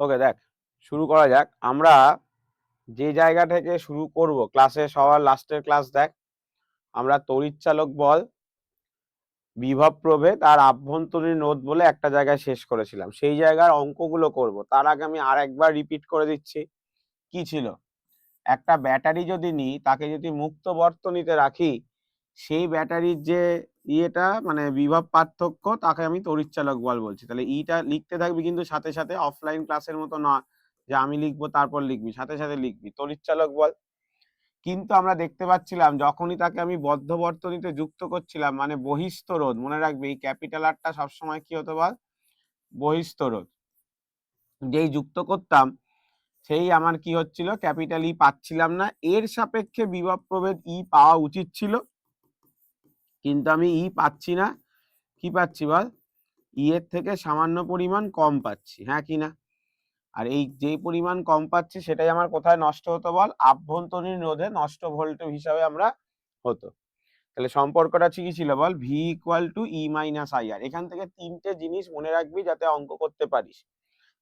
ওকে, দেখ শুরু করা যাক। আমরা যে জায়গা থেকে শুরু করব ক্লাসে, সবার লাস্টের ক্লাস দেখ, আমরা তড়িৎচালক বল, বিভব প্রভেদ আর আভ্যন্তরীণ রোধ বলে একটা জায়গায় শেষ করেছিলাম। সেই জায়গার অঙ্কগুলো করব। তার আগে আমি আর একবার রিপিট করে দিচ্ছি। কি ছিল? একটা ব্যাটারি যদি নিই, তাকে যদি মুক্ত বর্তনীতে রাখি, সেই ব্যাটারির যে ইয়েটা মানে বিভব পার্থক্য, তাকে আমি তড়িৎচালক বল বলছি। তাহলে ইটা লিখতে থাকবি, কিন্তু সাথে সাথে অফলাইন ক্লাসের মতো না যে আমি লিখবো তারপর লিখবি, সাথে সাথে লিখবি তড়িৎচালক বল। কিন্তু আমরা দেখতে পাচ্ছিলাম যখনই তাকে আমি বদ্ধ বর্তনীতে যুক্ত করছিলাম, মানে বহিস্থ রোধ, মনে রাখবি এই ক্যাপিটাল আরটা সবসময় কি হতো বল? বহিস্থ রোধ। যেই যুক্ত করতাম সেই আমার কি হচ্ছিল, ক্যাপিটাল ই পাচ্ছিলাম না। এর সাপেক্ষে বিভব প্রভেদ ই পাওয়া উচিত ছিল, কিন্তু আমি ই পাচ্ছি না। কি পাচ্ছি বল? ই এর থেকে সামান্য পরিমাণ কম পাচ্ছি, হ্যাঁ কি না? আর এই যে পরিমাণ কম পাচ্ছি সেটাই আমার কোথায় নষ্ট হতো বল? আভ্যন্তরীণ রোধে নষ্ট ভোল্টেজ হিসাবে আমরা হতো। তাহলে সম্পর্কটা কি ছিল বল? V equal to E minus I R. এখান থেকে তিনটে জিনিস মনে রাখবি যাতে অঙ্ক করতে পারিস।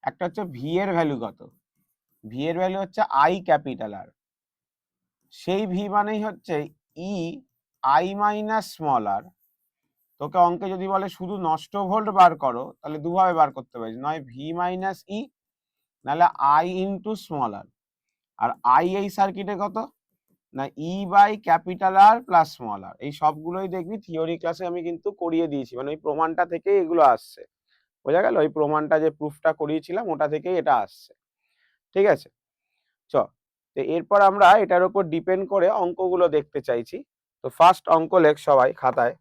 একটা হচ্ছে ভি এর ভ্যালু কত, ভি এর ভ্যালু হচ্ছে আই ক্যাপিটাল আর, সেই ভি মানেই হচ্ছে ই আই মাইনাস স্মল আর। তোকে অঙ্কে যদি বলে শুধু নষ্ট ভোল্ট বার করো, তাহলে দুভাবে বার করতে পারিস, নয় ভি মাইনাস ই, নাহলে আই ইন্টু স্মল আর। আর আই এই সার্কিটে কত না, E by capital R plus small R. এই সবগুলোই দেখবি থিওরি ক্লাসে আমি কিন্তু করিয়ে দিয়েছি, মানে ওই প্রমাণটা থেকেই এগুলো আসছে। বোঝা গেল? ওই প্রমাণটা যে প্রুফটা করিয়েছিলাম ওটা থেকেই এটা আসছে। ঠিক আছে, চ তো এরপর আমরা এটার উপর ডিপেন্ড করে অঙ্কগুলো দেখতে চাইছি। তো ফার্স্ট অঙ্ক লেখ সবাই খাতায়।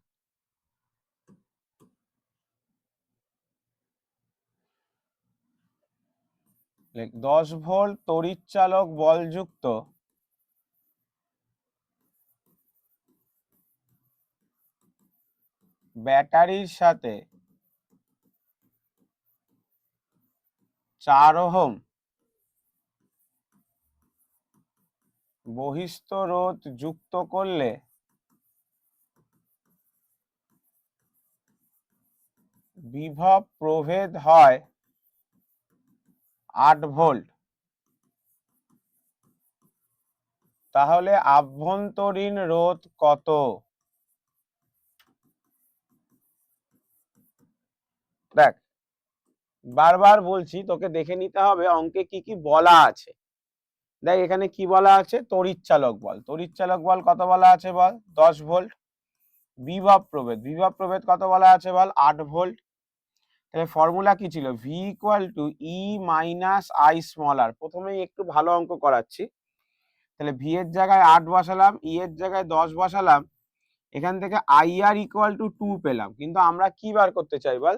10 ভোল্ট তড়িৎচালক বলযুক্ত ব্যাটারির সাথে 4 ওহম বহিস্থ রোধ যুক্ত করলে বিভব প্রভেদ হয় 8 ভোল্ট। তাহলে আভ্যন্তরীণ রোধ কত? দেখ বারবার বলছি, তোকে দেখে নিতে হবে অঙ্কে কি কি বলা আছে। দেখ এখানে কি বলা আছে, তড়িৎচালক বল। তড়িৎচালক বল কত বলা আছে বল? 10 ভোল্ট। বিভব প্রভেদ, বিভব প্রভেদ কত বলা আছে বল? 8 ভোল্ট। তাহলে ফর্মুলা কি ছিল? V equal to E minus I small R. প্রথমেই একটু ভালো অঙ্ক করাচ্ছি। তাহলে ভি এর জায়গায় 8 বসালাম, ই এর জায়গায় 10 বসালাম। এখান থেকে আই আর ইকুয়াল টু 2 পেলাম। কিন্তু আমরা কি বার করতে চাই বল?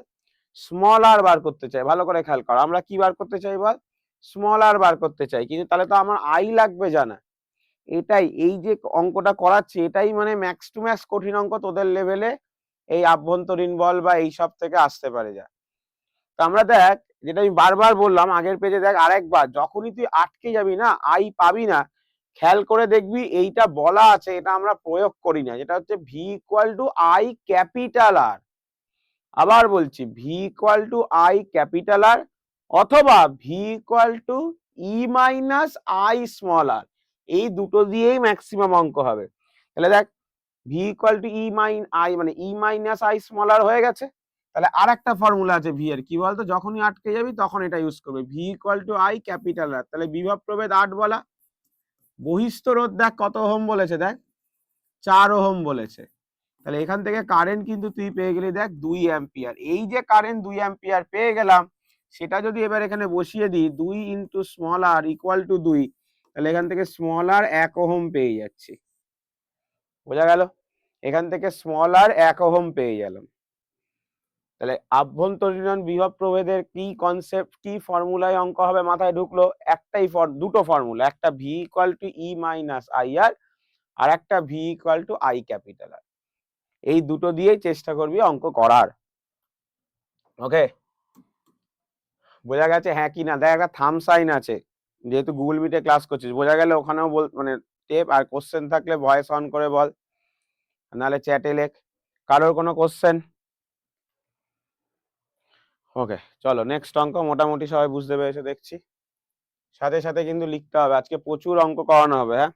স্মল আর বার করতে চাই। ভালো করে খেয়াল কর, আমরা কি বার করতে চাই বল? স্মল আর বার করতে চাই। কিন্তু তাহলে তো আমার আই লাগবে জানা। এটাই, এই যে অঙ্কটা করাচ্ছি এটাই মানে ম্যাক্স টু ম্যাক্স কঠিন অঙ্ক তোদের লেভেলে এই আভ্যন্তরীণ বল বা এই সব থেকে আসতে পারে যা। তো আমরা দেখ, যেটা আমি বারবার বললাম আগের পেজে, দেখ আরেকবার, যখনই তুই আটকে যাবি না, আই পাবি না, খেয়াল করে দেখবি এইটা বলা আছে, এটা আমরা প্রয়োগ করি না, যেটা হচ্ছে V equal to I capital R. আবার বলছি, V equal to I capital R অথবা V equal to E minus I small R. এই দুটো দিয়েই ম্যাক্সিমাম অঙ্ক হবে। তাহলে দেখ, V equal to E minus I মানে E minus I small R হয়ে গেছে। তাহলে আর একটা ফর্মুলা আছে ভি এর, কি বলতো? যখনই আটকে যাবি তখন এটা ইউজ করবে, V equal to I capital R. তাহলে বিভব প্রভেদ 8 বলা, বহিস্থ রোধ দেখ কত ওহম বলেছে, দেখ 4 ওহম বলেছে। তাহলে এখান থেকে কারেন্ট কিন্তু তুই পেয়ে গেলি দেখ 2 অ্যাম্পিয়ার। এই যে কারেন্ট 2 অ্যাম্পিয়ার পেয়ে গেলাম, সেটা যদি এবার এখানে বসিয়ে দিই, 2 into small R equal to 2, তাহলে এখান থেকে স্মল আর 1 ওহম পেয়ে যাচ্ছি। বোঝা গেল? এখান থেকে স্মল আর 1 ওহম পেয়ে গেলাম। তাহলে আভ্যন্তরীণ বিভব প্রভেদের কি কনসেপ্ট, কি ফর্মুলায় অঙ্ক হবে মাথায় ঢুকলো? একটাই দুটো ফর্মুলা, একটা V equal to E minus I R একটা V equal to I capital R. এই দুটো দিয়েই চেষ্টা করবি অঙ্ক করার। ওকে, বোঝা গেছে হ্যাঁ কি না? দেখ একটা থাম সাইন আছে, যেহেতু গুগল মিটে ক্লাস করছিস, বোঝা গেল? ওখানেও মানে টেপ, আর কোশ্চেন থাকলে ভয়েস অন করে বল, নাহলে চ্যাটে লেখ। কারোর কোনো কোশ্চেন? ওকে, চলো নেক্সট অঙ্ক। মোটামুটি সবাই বুঝতে পেরেছে দেখছি। সাথে সাথে কিন্তু লিখতে হবে, আজকে প্রচুর অঙ্ক করানো হবে। হ্যাঁ,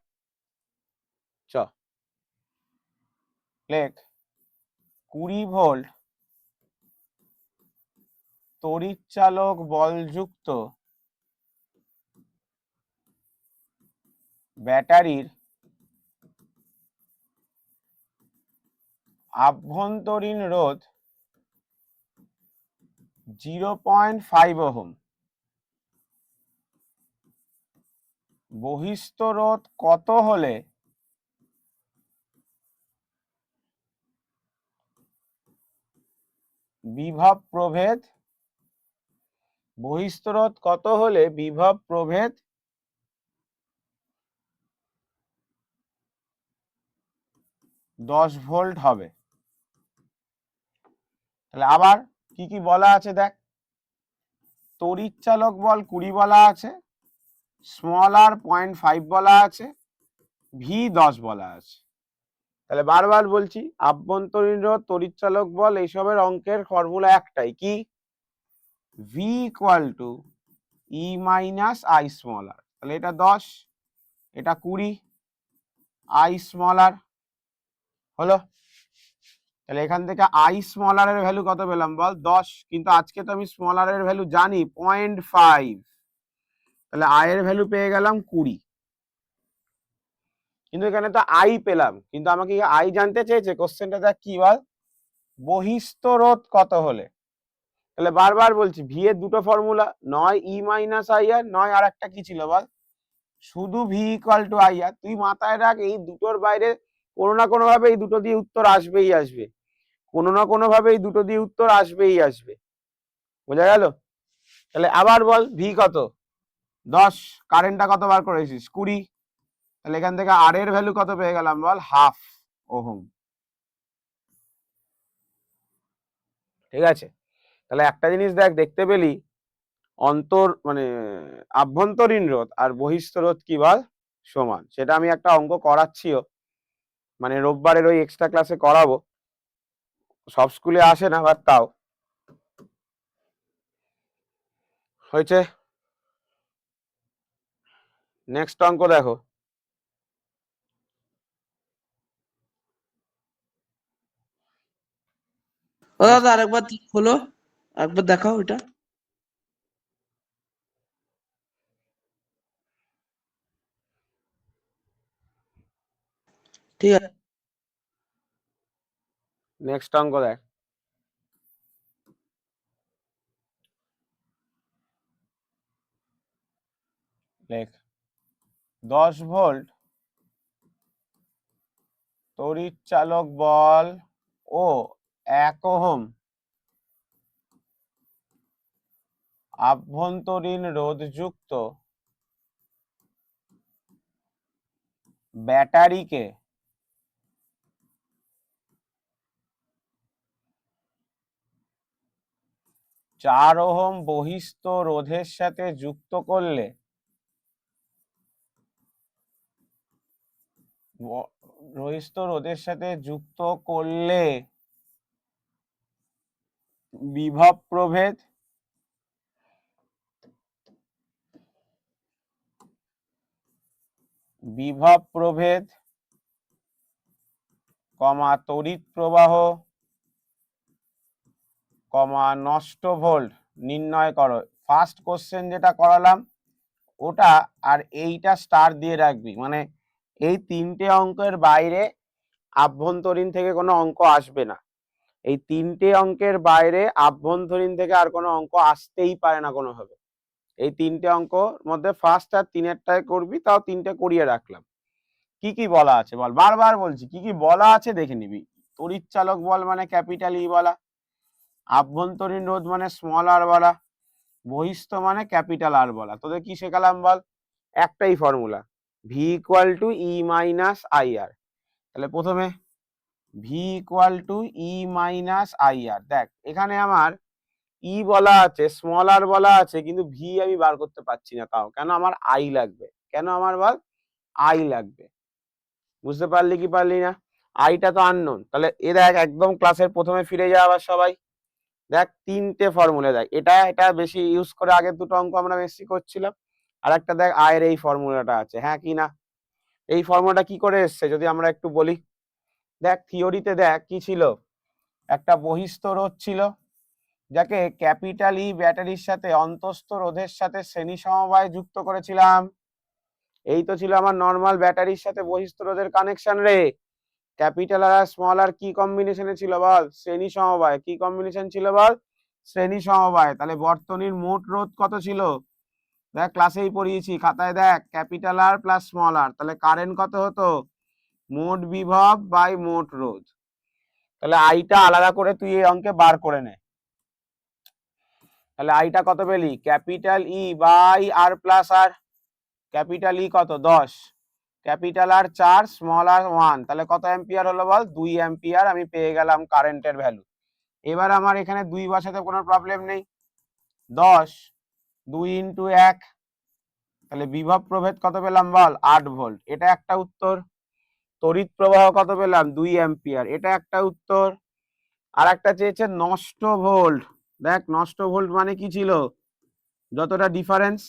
চ লেখ 20 ভোল্ট তড়িৎচালক বলযুক্ত ব্যাটারির আভ্যন্তরীণ রোধ 0.5 ওহম, বহিস্থ রোধ কত হলে বিভব প্রভেদ, বহিস্থ রোধ কত হলে বিভব প্রভেদ 10 ভোল্ট হবে। তাহলে আবার কি কি বলা আছে দেখ, তড়িৎচালক বল 20 বলা আছে, স্মল আর 0.5 বলা আছে, ভি 10 বলা আছে। তাহলে বারবার বলছি, আভ্যন্তরীণ রোধ, তড়িৎচালক বল, এইসবের অঙ্কের ফর্মুলা একটাই, কি? V equal to E minus I small R. তাহলে এটা 10, এটা 20, আই স্মল আর হলো। তাহলে এখান থেকে আই স্মল আর এর ভ্যালু কত পেলাম বল? 10। কিন্তু আজকে তো আমি স্মল আর এর ভ্যালু জানি 0.5, তাহলে আই এর ভ্যালু পেয়ে গেলাম 20। কিন্তু এখানে তো আই পেলাম, কিন্তু আমাকে আই জানতে চেয়েছে। কোশ্চেনটা দেখ কি বল, বহিস্থ রোধ কত হলে। তাহলে বারবার বলছি, ভি এর দুটো ফর্মুলা, নয় ই মাইনাস আই আর, নয় আর একটা কি ছিল বল, শুধু ভি ইকুয়াল টু আই আর। তুই মাথায় রাখ, এই দুটোর বাইরে কোনো না কোনো ভাবে এই দুটো দিয়ে উত্তর আসবেই আসবে, কোনো না কোনো ভাবে এই দুটো দিয়ে উত্তর আসবেই আসবে। বোঝা গেল? তাহলে আবার বল, ভি কত? 10। কারেন্টটা কত বার করেছিস? 20। তাহলে এখান থেকে আর এর ভ্যালু কত পেয়ে গেলাম বল? Half ohm. ঠিক আছে, তাহলে একটা জিনিস দেখ, দেখতে পেলি মানে আভ্যন্তরীণ রোধ আর বহিস্থ রোধ কি বল? সমান। সেটা আমি একটা অঙ্ক করাচ্ছিও, মানে রোববারের ওই এক্সট্রা ক্লাসে করাবো। সব স্কুলে আসে না, বাট তাও হয়েছে। নেক্সট অঙ্ক দেখো, ও দাদা আরেকবার হলো, একবার দেখাও এটা। ঠিক আছে, নেক্সট অঙ্ক দেখ, লেখ 10 ভোল্ট তড়িৎচালক বল ও 1 ওহম আভ্যন্তরীণ রোধযুক্ত ব্যাটারিকে 4 ওহম বহিস্থ রোধের সাথে যুক্ত করলে বহিস্থ রোধের সাথে যুক্ত করলে বিভব প্রভেদ তড়িৎ প্রবাহ নষ্ট ভোল্ট নির্ণয় করো। ফার্স্ট কোশ্চেন যেটা করালাম ওটা, আর এইটা স্টার দিয়ে রাখবি, মানে এই তিনটে অঙ্কের বাইরে আভ্যন্তরীণ থেকে কোনো অঙ্ক আসবে না। এই তিনটে অঙ্কের বাইরে আভ্যন্তরীণ থেকে আর কোনো অঙ্ক আসতেই পারে না কোনোভাবে। এই তিনটে অঙ্কর মধ্যে ফার্স্ট আর তিনেরটায় করবি, তাও তিনটে করিয়ে রাখলাম। কি কি বলা আছে বল, বারবার বলছি কি কি বলা আছে দেখে নিবি। তড়িৎচালক বল মানে ক্যাপিটাল ই বলা, আভ্যন্তরীণ রোধ মানে স্মল আর বলা, বহিস্থ মানে ক্যাপিটাল আর বলা। তোদের কি শেখালাম বল? একটাই formula, V equal to E minus I R. তাহলে প্রথমে V equal to E minus I R. দেখ এখানে আমার ই বলা আছে, স্মল আর বলা আছে, কিন্তু ভি আমি বার করতে পারছি না। তাও কেন? আমার আই লাগবে। কেন আমার বল? আই লাগবে। বুঝতে পারলি কি পারলি না? আইটা তো আননোন। তাহলে এ দেখ, একদম ক্লাসের প্রথমে ফিরে যা আবার সবাই। দেখ তিনটে ফর্মুলা, দেখ এটা এটা বেশি ইউজ করে আগের দুটো অঙ্ক আমরা বেশি করছিলাম। আর একটা দেখ আয়ের এই ফর্মুলাটা আছে, হ্যাঁ কি না? এই ফর্মুলাটা কি করে এসছে যদি আমরা একটু বলি। দেখ থিওরিতে দেখ কি ছিল, একটা বহিস্থ রোধ ছিল যাকে ক্যাপিটাল ই ব্যাটারির সাথে অন্তঃস্থ রোধের সাথে শ্রেণী সমবায় যুক্ত করেছিলাম। এই তো ছিল আমার নর্মাল ব্যাটারির সাথে বহিস্থ রোধের কানেকশন রে। ক্যাপিটাল আর স্মল আর কি কম্বিনেশনে ছিল বল? শ্রেণী সমবায়। কি কম্বিনেশন ছিল বল? শ্রেণী সমবায়। তাহলে বর্তনীর মোট রোধ কত ছিল? দেখ ক্লাসেই পড়িয়েছি, খাতায় দেখ, capital R plus small R, তাহলে কারেন্ট কত হতো? মোট বিভব বাই মোট রোধ। তাহলে আইটা আলাদা করে তুই এই অঙ্কে বার করে নে। তাহলে আইটা কত পেলি? Capital E by R plus R. Capital E কত? 10, ক্যাপিটাল আর 4, স্মল আর 1, তাহলে কত অ্যাম্পিয়ার হলো বল? 2 অ্যাম্পিয়ার আমি পেয়ে গেলাম কারেন্টের ভ্যালু। এবার আমার এখানে 2 বসাতে কোনো প্রবলেম নেই। 10 2 ইন্টু 1, তাহলে বিভব প্রভেদ কত পেলাম বল? 8 ভোল্ট, এটা একটা উত্তর। তড়িৎ প্রবাহ কত পেলাম? 2 অ্যাম্পিয়ার, এটা একটা উত্তর। আর একটা চেয়েছে নষ্ট ভোল্ট। দেখ নষ্ট ভোল্ট মানে কি ছিল? যতটা ডিফারেন্স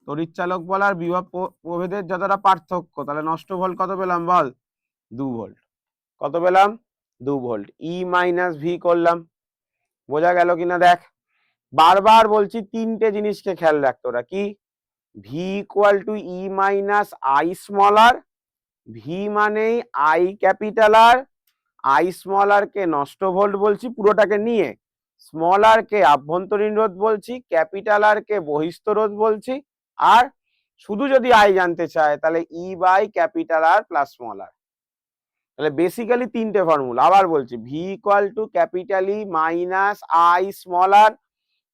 তড়িৎ চালক বল আর বিভব প্রভেদের যতটা পার্থক্য, তাহলে নষ্ট ভোল্ট কত পেলাম বল? 2 ভোল্ট। কত পেলাম? 2 ভোল্ট। ই মাইনাস ভি করলাম, বোঝা গেল কিনা? দেখ বারবার বলছি তিনটে জিনিসকে খেয়াল রাখতো, ওরা কি? V equal to E minus I small R, V মানেই I capital R, I small R কে নষ্ট ভোল্ট বলছি পুরোটাকে নিয়ে, স্মল আর কে আভ্যন্তরীণ রোধ বলছি, ক্যাপিটাল আর কে বহিস্থ রোধ বলছি। আর শুধু যদি আই জানতে চায় তাহলে E by capital R plus small R. তাহলে বেসিক্যালি তিনটে ফর্মুলা, আবার বলছি, V equal to capital E minus I small R,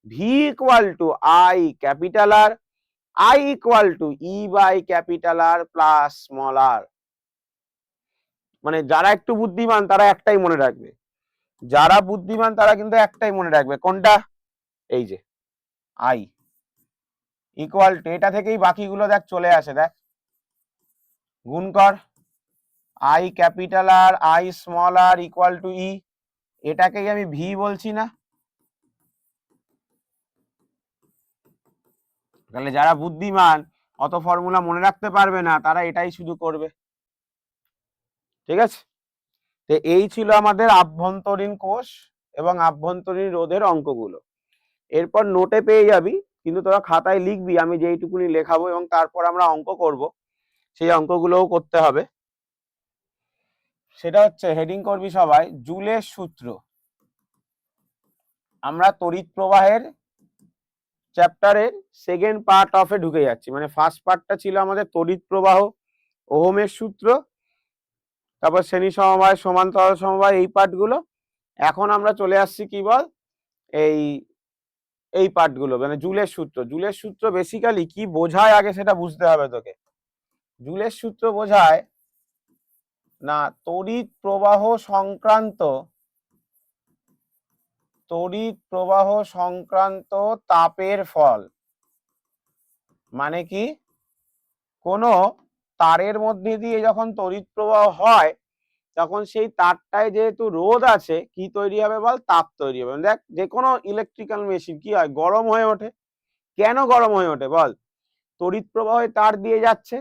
V equal to I capital R, I equal to E by capital R plus small R. মানে যারা একটু বুদ্ধিমান তারা একটাই মনে রাখবে, যারা বুদ্ধিমান তারা কিন্তু একটাই মনে রাখবে, কোনটা? এই যে আই ইকুয়াল টু, এটা থেকেই বাকিগুলো দেখ চলে আসে, দেখ গুণ কর, I capital R I small R equal to E, এটাকেই আমি ভি বলছি না? তাহলে যারা বুদ্ধিমান অত ফর্মুলা মনে রাখতে পারবে না, তারা এটাই শুধু করবে। ঠিক আছে, তো এই ছিল আমাদের আভ্যন্তরীণ কোষ এবং আভ্যন্তরীণ রোধের অঙ্কগুলো। এরপর নোটে পেয়ে যাবি, কিন্তু তোরা খাতায় লিখবি আমি যেইটুকুনি লেখাবো, এবং তারপর আমরা অঙ্ক করব, সেই অঙ্কগুলোও করতে হবে। সেটা হচ্ছে হেডিং করবি সবাই জুলের সূত্র। আমরা তড়িৎ প্রবাহের চ্যাপ্টারের সেকেন্ড পার্ট অফে ঢুকে যাচ্ছি। মানে ফার্স্ট পার্টটা ছিল আমাদের তড়িৎ প্রবাহ, ওহমের সূত্র, তারপর শ্রেণী সমবায়, সমান্তরাল সমবায়, এই পার্টগুলো। এখন আমরা চলে আসছি কি বল, এই এই পার্টগুলো, মানে জুলের সূত্র। জুলের সূত্র বেসিক্যালি কি বোঝায় আগে সেটা বুঝতে হবে তোকে। জুলের সূত্র বোঝায় না তড়িৎ প্রবাহ সংক্রান্ত, তড়িৎ প্রবাহ সংক্রান্ত তাপের ফল। মানে কি, কোনো তারের মধ্যে দিয়ে যখন তড়িৎ প্রবাহ হয়, তখন সেই তারটায় যেহেতু রোধ আছে, কি তৈরি হবে বল? তাপ তৈরি হবে। দেখ যে কোনো ইলেকট্রিক্যাল মেশিন কি হয়? গরম হয়ে ওঠে। কেন গরম হয়ে ওঠে বল? তড়িৎ প্রবাহে তার দিয়ে যাচ্ছে,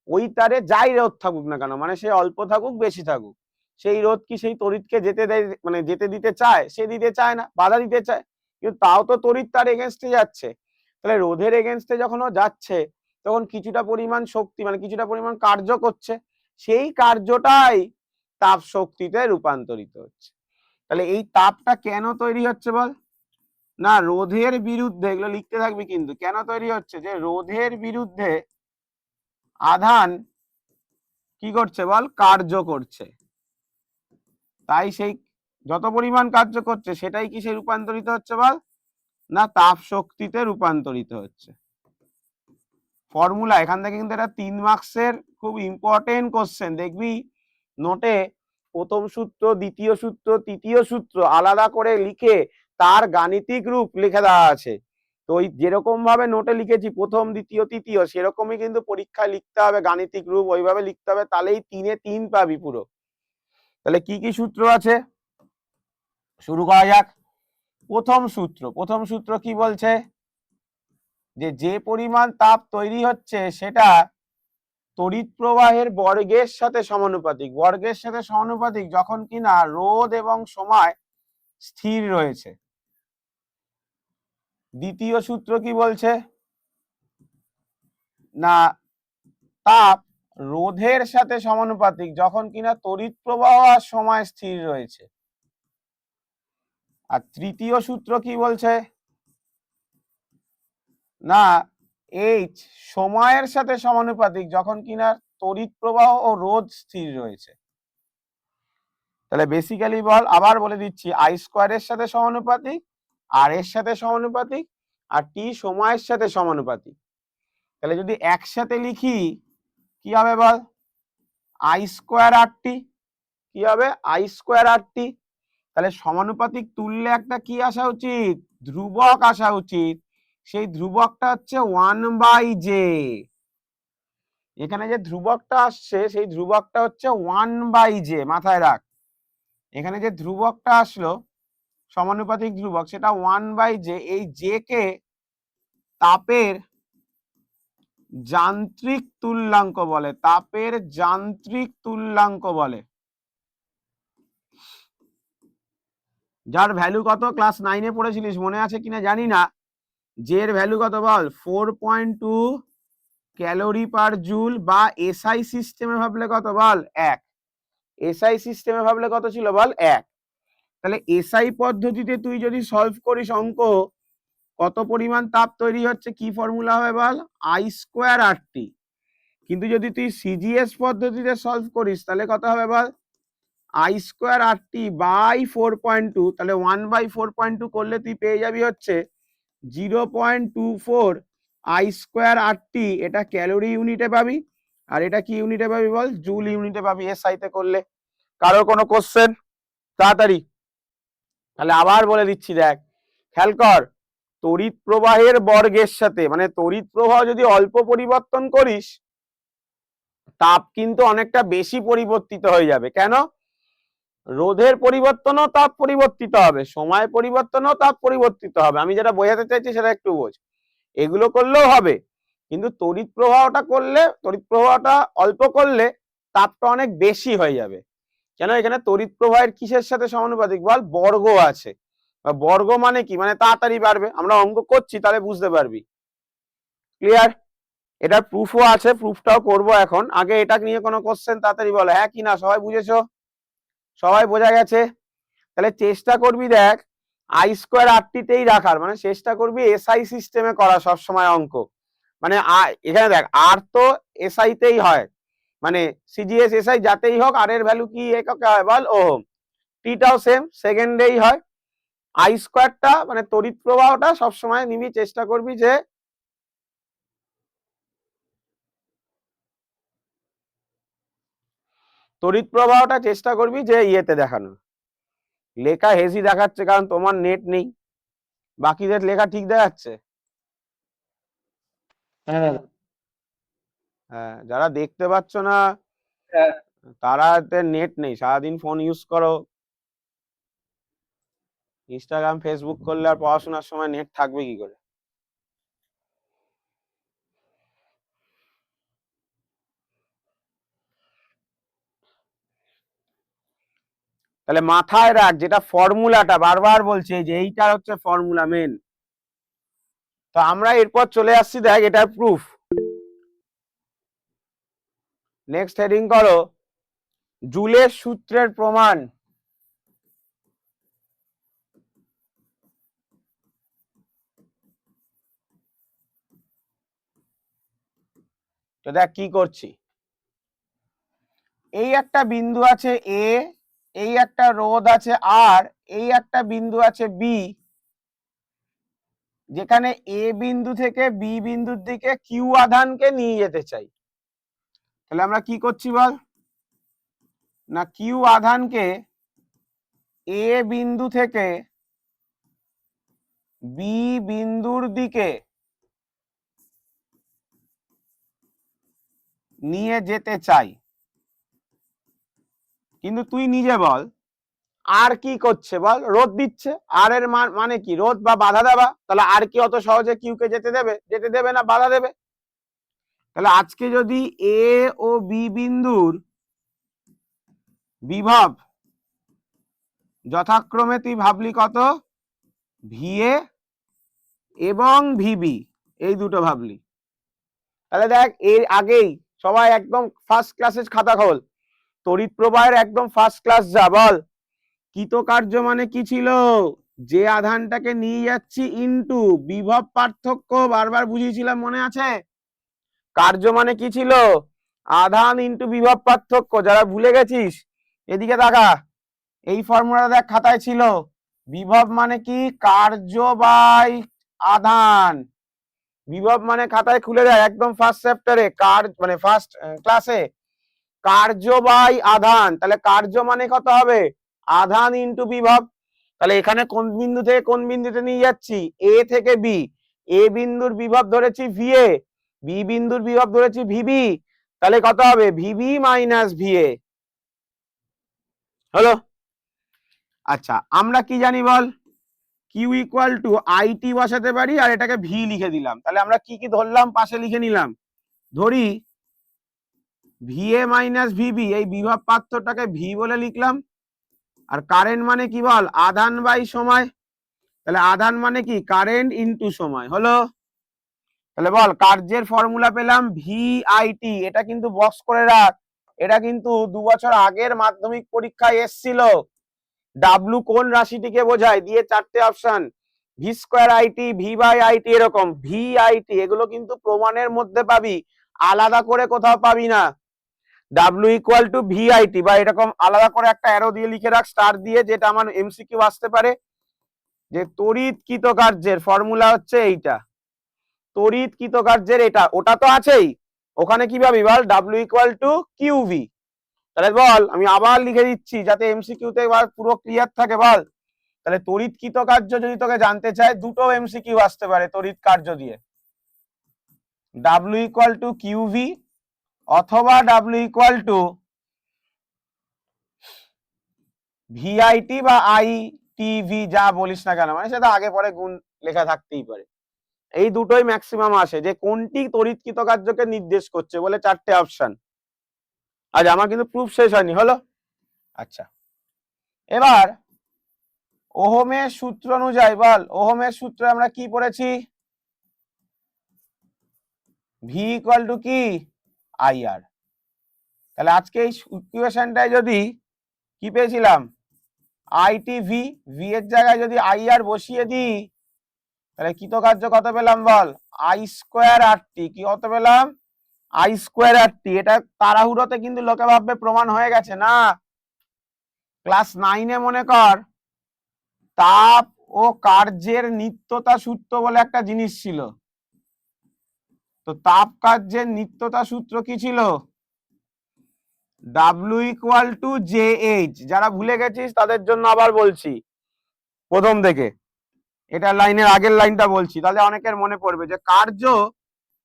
ওই তারে যাই রোধ থাকুক না কেন, মানে সে অল্প থাকুক বেশি থাকুক, সেই রোধ কি সেই তড়িৎকে যেতে দেয়, মানে যেতে দিতে চায়? সে দিতে চায় না, বাধা দিতে চায়, কিন্তু তাও তো তড়িৎ তার এগেনস্টে যাচ্ছে। তাহলে রোধের এগেনস্টে যখন ও যাচ্ছে, তখন কিছুটা পরিমাণ শক্তি, মানে কিছুটা পরিমাণ কার্য করছে, সেই কার্যটাই তাপ শক্তিতে রূপান্তরিত হচ্ছে। তাহলে এই তাপটা কেন তৈরি হচ্ছে বল? না রোধের বিরুদ্ধে, এগুলো লিখতে থাকবি কিন্তু, কেন তৈরি হচ্ছে? যে রোধের বিরুদ্ধে আধান কি করছে বল? কার্য করছে। তাই সেই যত পরিমাণ কার্য করছে সেটাই কিসে রূপান্তরিত হচ্ছে বল? না তাপ শক্তিতে রূপান্তরিত হচ্ছে। ফর্মুলা এখান থেকে কিন্তু এটা 3 মার্কসের খুব ইম্পর্টেন্ট কোশ্চেন। দেখবি নোটে প্রথম সূত্র, দ্বিতীয় সূত্র, তৃতীয় সূত্র আলাদা করে লিখে তার গাণিতিক রূপ লিখে দেওয়া আছে। তো ওই যেরকম ভাবে নোটে লিখেছি প্রথম, দ্বিতীয়, তৃতীয়, সেরকমই কিন্তু পরীক্ষায় লিখতে হবে, গাণিতিক রূপ ওইভাবে লিখতে হবে, তাহলেই 3-এ 3 পাবি পুরো। তাহলে কি কি সূত্র আছে শুরু করা যাক। প্রথম সূত্র কি বলছে, যে পরিমাণ তাপ তৈরি হচ্ছে সেটা তড়িৎ প্রবাহের বর্গের সাথে সমানুপাতিক। বর্গের সাথে সমানুপাতিক যখন কিনা রোধ এবং সময় স্থির রয়েছে। দ্বিতীয় সূত্র কি বলছে, না তাপ রোধের সাথে সমানুপাতিক যখন কিনা তড়িৎ প্রবাহ আর সময় স্থির রয়েছে। আর তৃতীয় সূত্র কি বলছে, না এইচ সময়ের সাথে সমানুপাতিক যখন কিনা তড়িৎ প্রবাহ ও রোধ স্থির রয়েছে। তাহলে বেসিক্যালি বল, আবার বলে দিচ্ছি, আই স্কোয়ারের সাথে সমানুপাতিক, আর এর সাথে সমানুপাতিক, আর টি সময়ের সাথে সমানুপাতিক। তাহলে যদি একসাথে লিখি কি হবে বল, আই স্কোয়ার আর টি। কি হবে, আই স্কোয়ার আর টি। তাহলে সমানুপাতিক তুললে একটা কি আসা উচিত, ধ্রুবক আসা উচিত। সেই ধ্রুবকটা হচ্ছে 1/j। এখানে যে ধ্রুবকটা আসছে সেই ধ্রুবকটা হচ্ছে 1/j, মাথায় রাখ। এখানে যে ধ্রুবকটা আসলো সমানুপাতিক ধ্রুবক, সেটা 1/j। এই জে কে তাপের যান্ত্রিক তুল্যাঙ্ক বলে, তাপের যান্ত্রিক তুল্যাঙ্ক বলে। যার ভ্যালু কত, ক্লাস 9-এ পড়েছিলিস, মনে আছে কিনা জানি না। জে এর ভ্যালু কত বল, 4.2 ক্যালোরি পার জুল, বা এসআই সিস্টেমে ভাবলে কত বল, 1। এসআই সিস্টেমে ভাবলে কত ছিল বল, 1। তাহলে এসআই পদ্ধতিতে তুই যদি সলভ করিস অঙ্ক, কত পরিমাণ তাপ তৈরি হচ্ছে, কি ফর্মুলা হবে বল, আই স্কোয়ার আর টি। কিন্তু যদি তুই সিজিএস পদ্ধতিতে সলভ করিস তাহলে কত হবে বল, I square R T by 4.2। তাহলে 1/4.2 করলে তুই পেয়ে যাবি হচ্ছে 0.24 আই স্কোয়ার আর টি। এটা ক্যালোরি ইউনিটে পাবি, আর এটা কি ইউনিটে পাবি বল, জুল ইউনিটে পাবি এসআই তে করলে। কারো কোনো কোশ্চেন, তাড়াতাড়ি। তাহলে আবার বলে দিচ্ছি, দেখ খেয়াল কর, তড়িৎ প্রবাহের বর্গের সাথে, মানে তড়িৎ প্রবাহ যদি অল্প পরিবর্তন করিস, তাপ কিন্তু অনেকটা বেশি পরিবর্তিত হয়ে যাবে। কেন, রোধের পরিবর্তনও তাপ পরিবর্তিত হবে, সময় পরিবর্তনও তাপ পরিবর্তিত হবে। আমি যেটা বোঝাতে চাইছি সেটা একটু বোঝ। এগুলো করলেও হবে, কিন্তু তড়িৎ প্রবাহটা করলে, তড়িৎ প্রবাহটা অল্প করলে তাপটা অনেক বেশি হয়ে যাবে। কেন, এখানে তড়িৎ প্রবাহের কিসের সাথে সমানুপাতিক বল, বর্গ আছে। বর্গ মানে কি, মানে তাড়াতাড়ি বাড়বে। আমরা অঙ্ক করছি তাহলে বুঝতে পারবি। ক্লিয়ার? এটার প্রুফও আছে, প্রুফটাও করব এখন। আগে এটা নিয়ে কোনো কোশ্চেন তাড়াতাড়ি বলো, হ্যাঁ কি না, সবাই বুঝেছো, সবাই বোঝা গেছে? তাহলে চেষ্টা করবি দেখ আই স্কোয়ার আর টিতেই রাখার, মানে চেষ্টা করবি এসআই সিস্টেমে করা সবসময় অঙ্ক। মানে এখানে দেখ আর তো এসআই তেই হয়, মানে সিজিএস এসআই যাতেই হোক আর এর ভ্যালু কি এককে হয় বল, ওহম। টিটাও সেম, সেকেন্ডেই হয়। আই স্কোয়ারটা মানে তড়িৎ প্রবাহটা সবসময় নিবি, চেষ্টা করবি যে তড়িৎ প্রবাহটা চেষ্টা করবি যে ইয়েতে দেখানো। লেখা হেজি দেখাচ্ছে কারণ তোমার নেট নেই, বাকিদের লেখা ঠিক দেখাচ্ছে। হ্যাঁ হ্যাঁ, যারা দেখতে পাচ্ছ না তারা নেট নেই, সারাদিন ফোন ইউজ করো, ইনস্টাগ্রাম ফেসবুক করলে আর পড়াশোনার সময় নেট থাকবে কি করে? তাহলে মাথায় রাখ, যেটা ফর্মুলাটা বারবার বলছে যে এইটা হচ্ছে ফর্মুলা মেন। তো আমরা এরপর চলে আসছি, দেখ এটার প্রুফ। নেক্সট হেডিং করো, জুলের সূত্রের প্রমাণ। তো দেখ কি করছি, এই একটা বিন্দু আছে এ, এই একটা রোধ আছে আর, এই একটা বিন্দু আছে বি, যেখানে এ বিন্দু থেকে বি বিন্দুর দিকে কিউ আধানকে নিয়ে যেতে চাই। তাহলে আমরা কি করছি বল, না কিউ আধানকে এ বিন্দু থেকে বি বিন্দুর দিকে নিয়ে যেতে চাই। কিন্তু তুই নিজে বল, আর কি করছে বল, রোধ দিচ্ছে। আর এর মানে কি, রোধ বা বাধা দেওয়া। তাহলে আর কি অত সহজে কিউ কে যেতে দেবে? যেতে দেবে না, বাধা দেবে। তাহলে আজকে যদি এ ও বি বিন্দুর বিভব যথাক্রমে তুই ভাবলি কত, ভিএ এবং ভিবি, এই দুটো ভাবলি। তাহলে দেখ এর আগেই সবাই একদম ফার্স্ট ক্লাসের খাতা খোল, তড়িৎ প্রবাহের একদম ফার্স্ট ক্লাস যা, বল কৃতকার্য মানে কি ছিল? যে আধানটাকে নিয়ে যাচ্ছি ইনটু বিভব পার্থক্য, বারবার বুঝিয়েছিলাম, মনে আছে? কার্য মানে কি ছিল? আধান ইনটু বিভব পার্থক্য। যারা ভুলে গেছিস এদিকে তাকা, এই ফর্মুলা দেখ খাতায় ছিল। বিভব মানে কি? কার্য বাই আধান। বিভব মানে খাতায় খুলে দেয় একদম ফার্স্ট চ্যাপ্টারে, মানে ফার্স্ট ক্লাসে, কার্য বাই আধান। তাহলে কার্য মানে কত হবে? আধান ইনটু বিভব। তাহলে এখানে কোন বিন্দু থেকে কোন বিন্দুতে নিয়ে যাচ্ছি? এ থেকে বি। এ বিন্দুর বিভব ধরেছি ভিএ, বি বিন্দুর বিভব ধরেছি ভিবি। তাহলে কত হবে? VB minus VA. হলো? আচ্ছা, আমরা কি জানি বল? কিউ ইকুয়াল টু আইটি বসাতে পারি, আর এটাকে ভি লিখে দিলাম। তাহলে আমরা কি কি ধরলাম? পাশে লিখে নিলাম। ধরি ভিএ মাইনাস ভিবি, এই বিভব পার্থক্যটাকে ভি বলে লিখলাম। আর কারেন্ট মানে কি বল? আধান বাই সময়। তাহলে আধান মানে কি? কারেন্ট ইনটু সময়। হলো? তাহলে বল কার্যের ফর্মুলা পেলাম ভিআইটি। এটা কিন্তু বক্স করে রাখ, এটা কিন্তু 2 বছর আগের মাধ্যমিক পরীক্ষায় এসছিল। ডাব্লু কোন রাশিটিকে বোঝায় দিয়ে 4টে option, V square I T, V by I T, এরকম ভিআইটি। এগুলো কিন্তু প্রমাণের মধ্যে পাবি, আলাদা করে কোথাও পাবি না। ডাব্লু ইকুয়াল টু ভিআইটি, বা এরকম আলাদা করে একটা অ্যারো দিয়ে লিখে রাখ, স্টার দিয়ে, যেটা আমার এমসিকিউ আসতে পারে, যে তড়িৎ কৃতকার্যের ফর্মুলা হচ্ছে এইটা। তড়িৎ কৃতকার্যের এটা, ওটা তো আছেই, ওখানে কি পাবি বল? W equal to Q V. তাহলে বল আমি আবার লিখে দিচ্ছি যাতে এমসিকিউতে পুরো ক্লিয়ার থাকে, বল তাহলে তড়িৎ কৃতকার্য যদি তোকে জানতে চায়, দুটো এমসিকিউ আসতে পারে তড়িৎ কার্য দিয়ে, ডাব্লু ইকুয়াল টু কিউভি অথবা ডাব্লু ইকুয়াল টু ভিআইটি বা আইটিভি, যা বলিস না কেন, মানে সেটা আগে পরে গুণ লেখা থাকতেই পারে। এই দুটোই ম্যাক্সিমাম আসে, যে কোনটি তড়িৎ কৃতকার্যকে নির্দেশ করছে বলে 4টে অপশন। আজ আমার কিন্তু প্রুফ শেষ হয়নি। হলো? আচ্ছা, এবার ওহমের সূত্র অনুযায়ী বল, ওহমের সূত্রে আমরা কি পড়েছি? ভি ইকুয়াল টু কি? আইআর। তাহলে আজকে এই ইকুয়েশনটায় যদি কি পেয়েছিলাম? আইটি ভি, ভি এর জায়গায় যদি আইআর বসিয়ে দিই, তাহলে কৃতকার্য কত পেলাম বল? আই স্কোয়ার আর টি। কি কত পেলাম? আই স্কোয়ার আর টি। এটা তাড়াহুড়োতে কিন্তু লোকে ভাববে প্রমাণ হয়ে গেছে, না। ক্লাস 9-এ মনে কর তাপ ও কার্যের নিত্যতা সূত্র বলে একটা জিনিস ছিল। তো তাপ কার্যের নিত্যতা সূত্র কি ছিল? W equal two J H. যারা ভুলে গেছিস তাদের জন্য আবার বলছি প্রথম থেকে, এটা লাইনের আগের লাইনটা বলছি, তাহলে অনেকের মনে পড়বে যে কার্য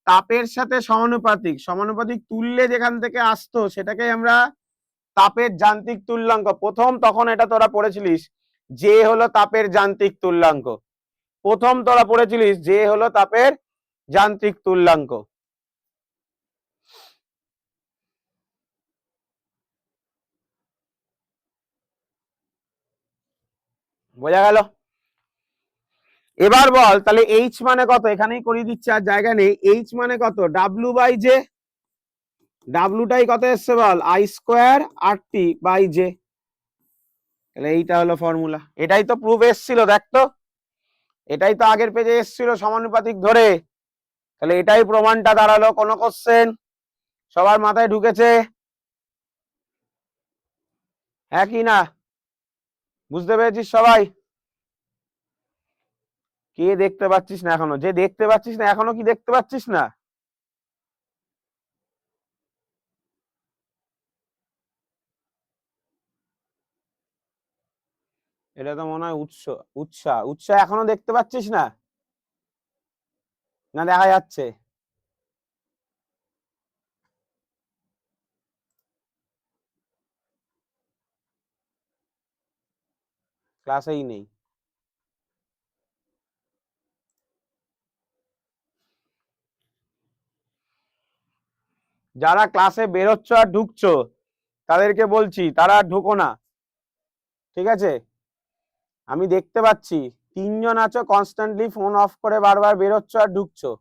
তাপের সাথে সমানুপাতিক। সমানুপাতিক তুল্যে যেখান থেকে আসতো সেটাকে আমরা তাপের যান্ত্রিক তুল্যাঙ্ক। প্রথম তখন এটা তোরা পড়েছিলিস, যে হলো তাপের যান্ত্রিক তুল্যাঙ্ক। প্রথম তোরা পড়েছিলিস যে হলো তাপের যান্ত্রিক তুল্যাঙ্ক। বোঝা গেল? এবার বল তাহলে এইচ মানে কত? এখানেই করিয়ে দিচ্ছে, আর জায়গা নেই। এইচ মানে কত? W by J. ডাব্লুটাই কত এসছে বল? I square R T by J. তাহলে এইটা হলো ফর্মুলা। এটাই তো প্রুফ এসছিল, দেখ তো, এটাই তো আগের পেজে এসছিল সমানুপাতিক ধরে। তাহলে এটাই প্রমাণটা দাঁড়ালো। কোনো কোশ্চেন সবার মাথায় ঢুকেছে? হ্যাঁ কি না? বুঝতে পেরেছিস সবাই? কে দেখতে পাচ্ছিস না এখনো? যে দেখতে পাচ্ছিস না এখনো, কি দেখতে পাচ্ছিস না? এটা তো মনে হয় উৎসাহ এখনো দেখতে পাচ্ছিস না, না দেখা যাচ্ছে? ক্লাসেই নেই। যারা ক্লাসে বেরোচ্ছ আর ঢুকছো তাদেরকে বলছি তারা আর ঢুকো না, ঠিক আছে? আমি দেখতে পাচ্ছি 3জন আছো কনস্ট্যান্টলি ফোন অফ করে বারবার বেরোচ্ছ আর ঢুকছো।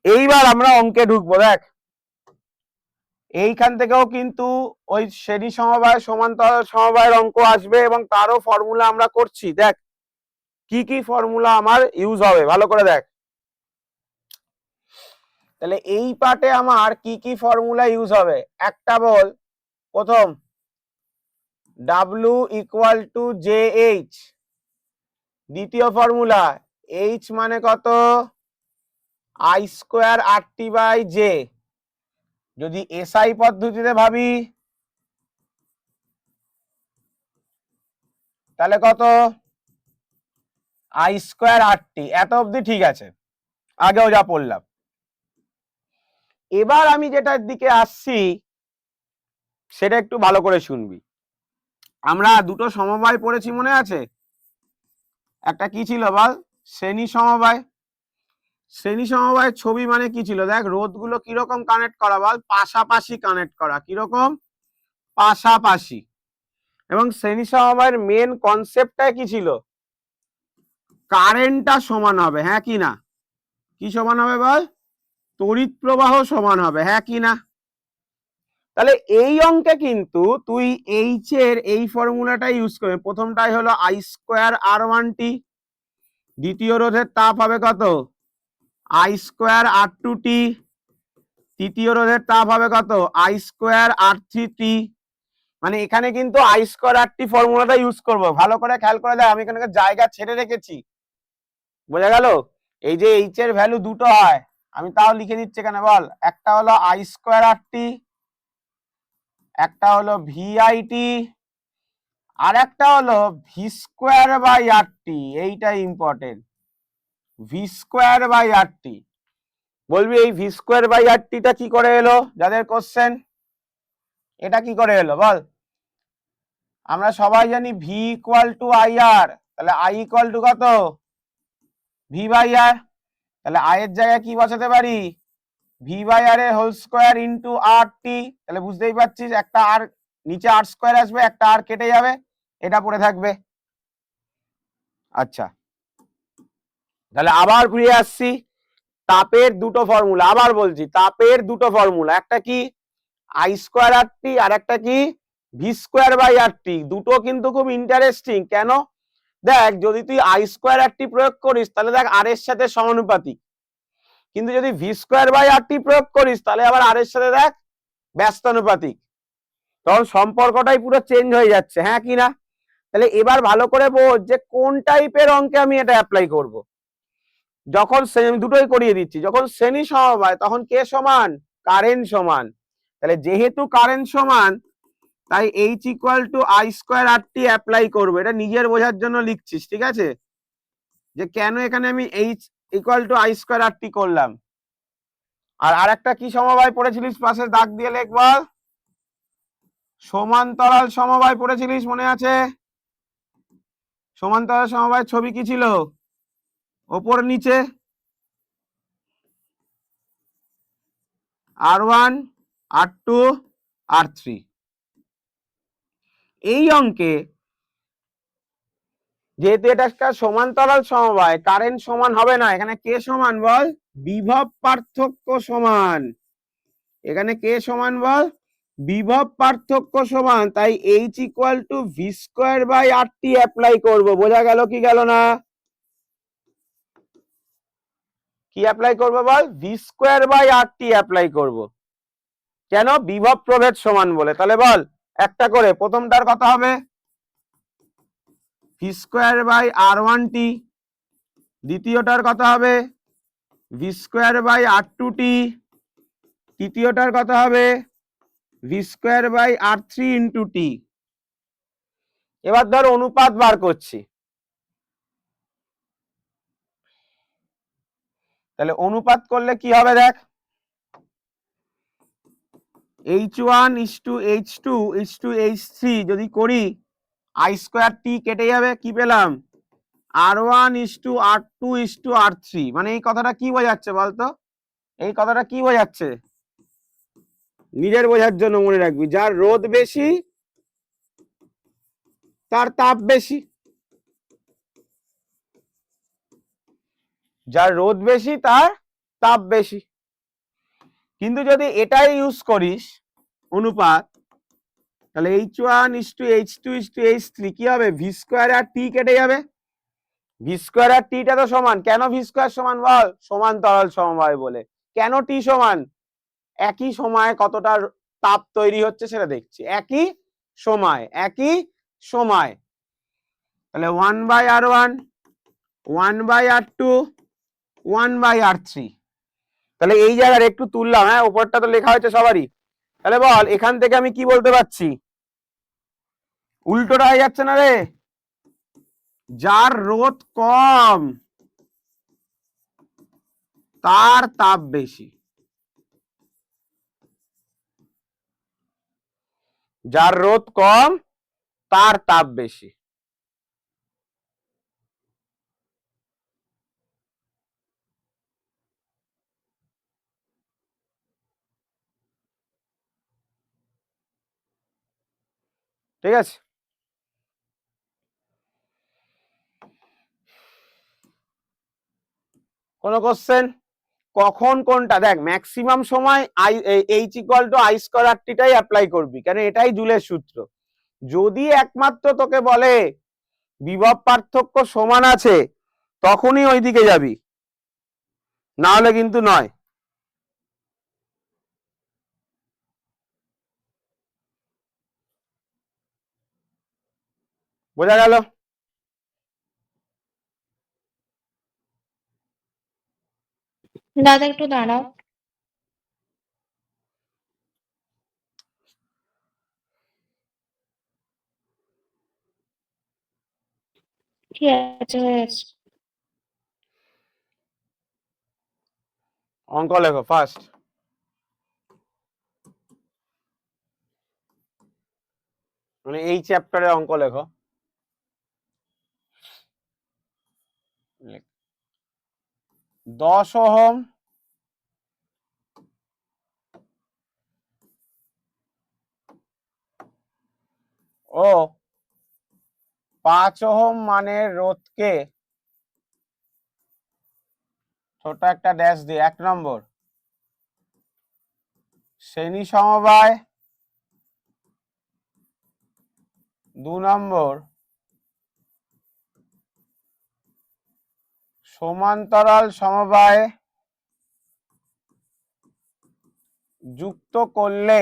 এইবার আমরা অঙ্কে ঢুকবো। দেখ এইখান থেকেও কিন্তু ওই শ্রেণী সমবায় সমান্তরাল সমবায়ের অঙ্ক আসবে এবং তারও ফর্মুলা আমরা করছি। দেখ কি কি ফর্মুলা আমার ইউজ হবে ভালো করে দেখ। তাহলে এই পার্টে আমার কি কি ফর্মুলা ইউজ হবে একটা বল। প্রথম W ইকুয়াল টু JH, দ্বিতীয় ফর্মুলা H মানে কত I square RT by J, যদি SI পদ্ধতিতে ভাবি তাহলে কত I স্কোয়ার RT। এত অবধি ঠিক আছে, আগেও যা পড়লাম। এবার আমি যেটার দিকে আসছি সেটা একটু ভালো করে শুনবি। আমরা দুটো সমবায় পড়েছি মনে আছে, একটা কি ছিল বল শ্রেণী সমবায়। শ্রেণী সমবায়ের ছবি মানে কি ছিল দেখ, রোধগুলো কিরকম কানেক্ট করা বল, পাশাপাশি কানেক্ট করা, কিরকম পাশাপাশি। এবং শ্রেণী সমবায়ের মেন কনসেপ্টটা কি ছিল, কারেন্টটা সমান হবে, হ্যাঁ কি না? কি সমান হবে বল, তড়িৎ প্রবাহ সমান হবে, হ্যাঁ কি না? তাহলে এই অঙ্কে কিন্তু তুই এইচ এর এই ফর্মুলাটা ইউজ করবে। প্রথমটাই হলো I স্কোয়ার R1T, দ্বিতীয় রোধের তাপ হবে কত I স্কোয়ার R2T, তৃতীয় রোধের তাপ হবে কত I স্কোয়ার R3T। মানে এখানে কিন্তু I স্কোয়ার RT ফর্মুলাটা ইউজ করব। ভালো করে খেয়াল করে দেখ, আমি এখানে জায়গা ছেড়ে রেখেছি, বোঝা গেল? এই যে এইচ এর ভ্যালু দুটো হয়, আমি তাও লিখে দিচ্ছি এখানে বল। একটা হলো I স্কোয়ার RT, একটা হলো VIT, আর একটা হলো ভি স্কোয়ার বাই RT। এইটা important, V square by RT। বলবি এই ভি স্কোয়ার বাই RTটা কি করে এলো যাদের কোশ্চেন, এটা কি করে এলো বল? আমরা সবাই জানি ভি ইকুয়াল টু IR, তাহলে I ইকুয়াল টু কত ভি বাই আর। তাহলে I এর জায়গায় কি বসাতে পারি, ভি বাই আর এর হোল স্কোয়ার ইন্টু RT। তাহলে বুঝতেই পারছিস একটা আর নিচে R স্কোয়ার আসবে, একটা আর কেটে যাবে, এটা পড়ে থাকবে। আচ্ছা তাহলে আবার ফিরে আসছি, তাপের দুটো ফর্মুলা, আবার বলছি তাপের দুটো ফর্মুলা, একটা কি I স্কোয়ার RT আর একটা কি ভি স্কোয়ার বাই RT। দুটো কিন্তু খুব ইন্টারেস্টিং। কেন দেখ, যদি তুই I স্কোয়ার RT প্রয়োগ করিস তাহলে দেখ আর এর সাথে সমানুপাতিক, কিন্তু যদি ভি স্কোয়ার বাই RT প্রয়োগ করিস তাহলে আবার আর এর সাথে দেখ ব্যস্তানুপাতিক, তখন সম্পর্কটাই পুরো চেঞ্জ হয়ে যাচ্ছে, হ্যাঁ কি না? তাহলে এবার ভালো করে বোঝ যে কোন টাইপের অঙ্কে আমি এটা অ্যাপ্লাই করব। যখন দুটোই করিয়ে দিচ্ছি, যখন শ্রেণী সমবায় তখন কে সমান, কারেন্ট সমান। তাহলে যেহেতু কারেন্ট সমান তাই H equal two I square RT apply করবো। এটা নিজের বোঝার জন্য লিখছিস, ঠিক আছে, যে কেন এখানে আমি H equal two I square RT করলাম। আর আরেকটা কি সমবায় পড়েছিলিস পাশে দাগ দিয়ে লেখ বল, সমান্তরাল সমবায় পড়েছিলিস মনে আছে? সমান্তরাল সমবায়ের ছবি কি ছিল, ওপর নিচে R1 R2 R3। এই অঙ্কে যেহেতু এটা একটা সমান্তরাল সমবায়, কারেন্ট সমান হবে না, এখানে কে সমান বল, বিভব পার্থক্য সমান। এখানে কে সমান বল, বিভব পার্থক্য সমান। তাই H equal to V square by RT apply করবো। বোঝা গেল কি গেল না? কি অ্যাপ্লাই করবো বল, V square by RT apply করবো। কেন, বিভব প্রভেদ সমান বলে। তাহলে বল একটা করে, প্রথমটার কথা হবে ভি স্কোয়ার বাই R1T, দ্বিতীয়টার কথা হবে ভি স্কোয়ার বাই R2T, তৃতীয়টার কথা হবে V square by R3 into T. এবার ধর অনুপাত বার করছি, তাহলে অনুপাত করলে কি হবে দেখ, H1:H2:H3 যদি করি I²T কেটে যাবে, কি পেলাম R1:R2:R3। মানে এই কথাটা কি বোঝাচ্ছে বলতো, এই কথাটা কি বোঝাচ্ছে, নিজের বোঝার জন্য মনে রাখবি, যার রোদ বেশি তার তাপ বেশি, যার রোদ বেশি তার তাপ বেশি। কিন্তু যদি এটাই ইউজ করিস অনুপাত, তাহলে H1:H2:H3 কি হবে, V² আর টি কেটে যাবে। V² আর টিটা তো সমান, কেন V² সমান বল, সমান্তরাল সমবায় বলে। কেন টি সমান, একই সময়ে কতটা তাপ তৈরি হচ্ছে সেটা দেখছি, একই সময়। তাহলে 1/R1, 1/R2, 1/R3। তাহলে এই জায়গার একটু তুললাম, হ্যাঁ উপরটা তো লেখা হয়েছে সবারই। তাহলে বল এখান থেকে আমি কি বলতে পারছি, উল্টোটা হয়ে যাচ্ছে না রে, যার রোদ কম তার তাপ বেশি, যার রোদ কম তার তাপ বেশি। ঠিক আছে, কোন কোশ্চেন, কখন কোনটা, দেখ ম্যাক্সিমাম সময় H=I²RT টাই অ্যাপ্লাই করবি, কেন এটাই জুলের সূত্র। যদি একমাত্র তোকে বলে বিভব পার্থক্য সমান আছে তখনই ওইদিকে যাবি, না হলে কিন্তু নয়। বোঝা গেল? দাদা একটু দাঁড়াও। ঠিক আছে, হয়ে গেছে। অঙ্ক লেখো ফার্স্ট, মানে এই চ্যাপ্টারে অঙ্ক লেখো। 10 ওহম ও 5 ওহম মানের রোধকে ছোট একটা ড্যাশ দিয়ে 1 নম্বর শ্রেণী সমবায়, 2 নম্বর সমান্তরাল সমবায় যুক্ত করলে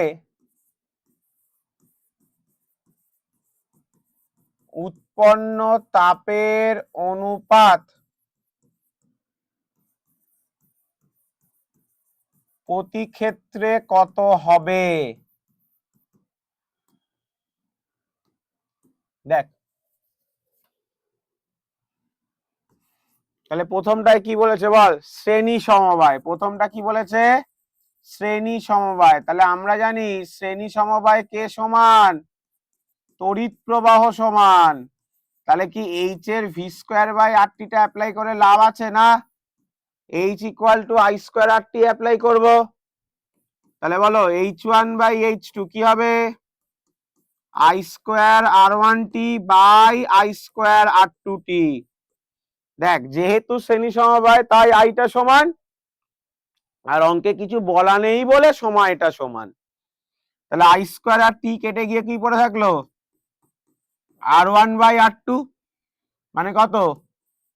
উৎপন্ন তাপের অনুপাত প্রতি ক্ষেত্রে কত হবে। দেখ তাহলে প্রথমটায় কি বলেছে বল, শ্রেণী সমবায়, প্রথমটা কি বলেছে, শ্রেণী সমবায়। তাহলে আমরা জানি শ্রেণী সমবায় কে সমান, তড়িৎ প্রবাহ সমান। তাহলে কি H এর V²/RT টা অ্যাপ্লাই করে লাভ আছে না, H=I²RT অ্যাপ্লাই করব। তাহলে বলো H1/H2 কি হবে, I²R1T/I²R2T। দেখ যেহেতু শ্রেণী সমবায় তাই আইটা সমান, আর অঙ্কে কিছু বলা নেই বলে সময়টা সমান। তাহলে I²R T কেটে গিয়ে কি পড়ে থাকলো, R1/R2, মানে কত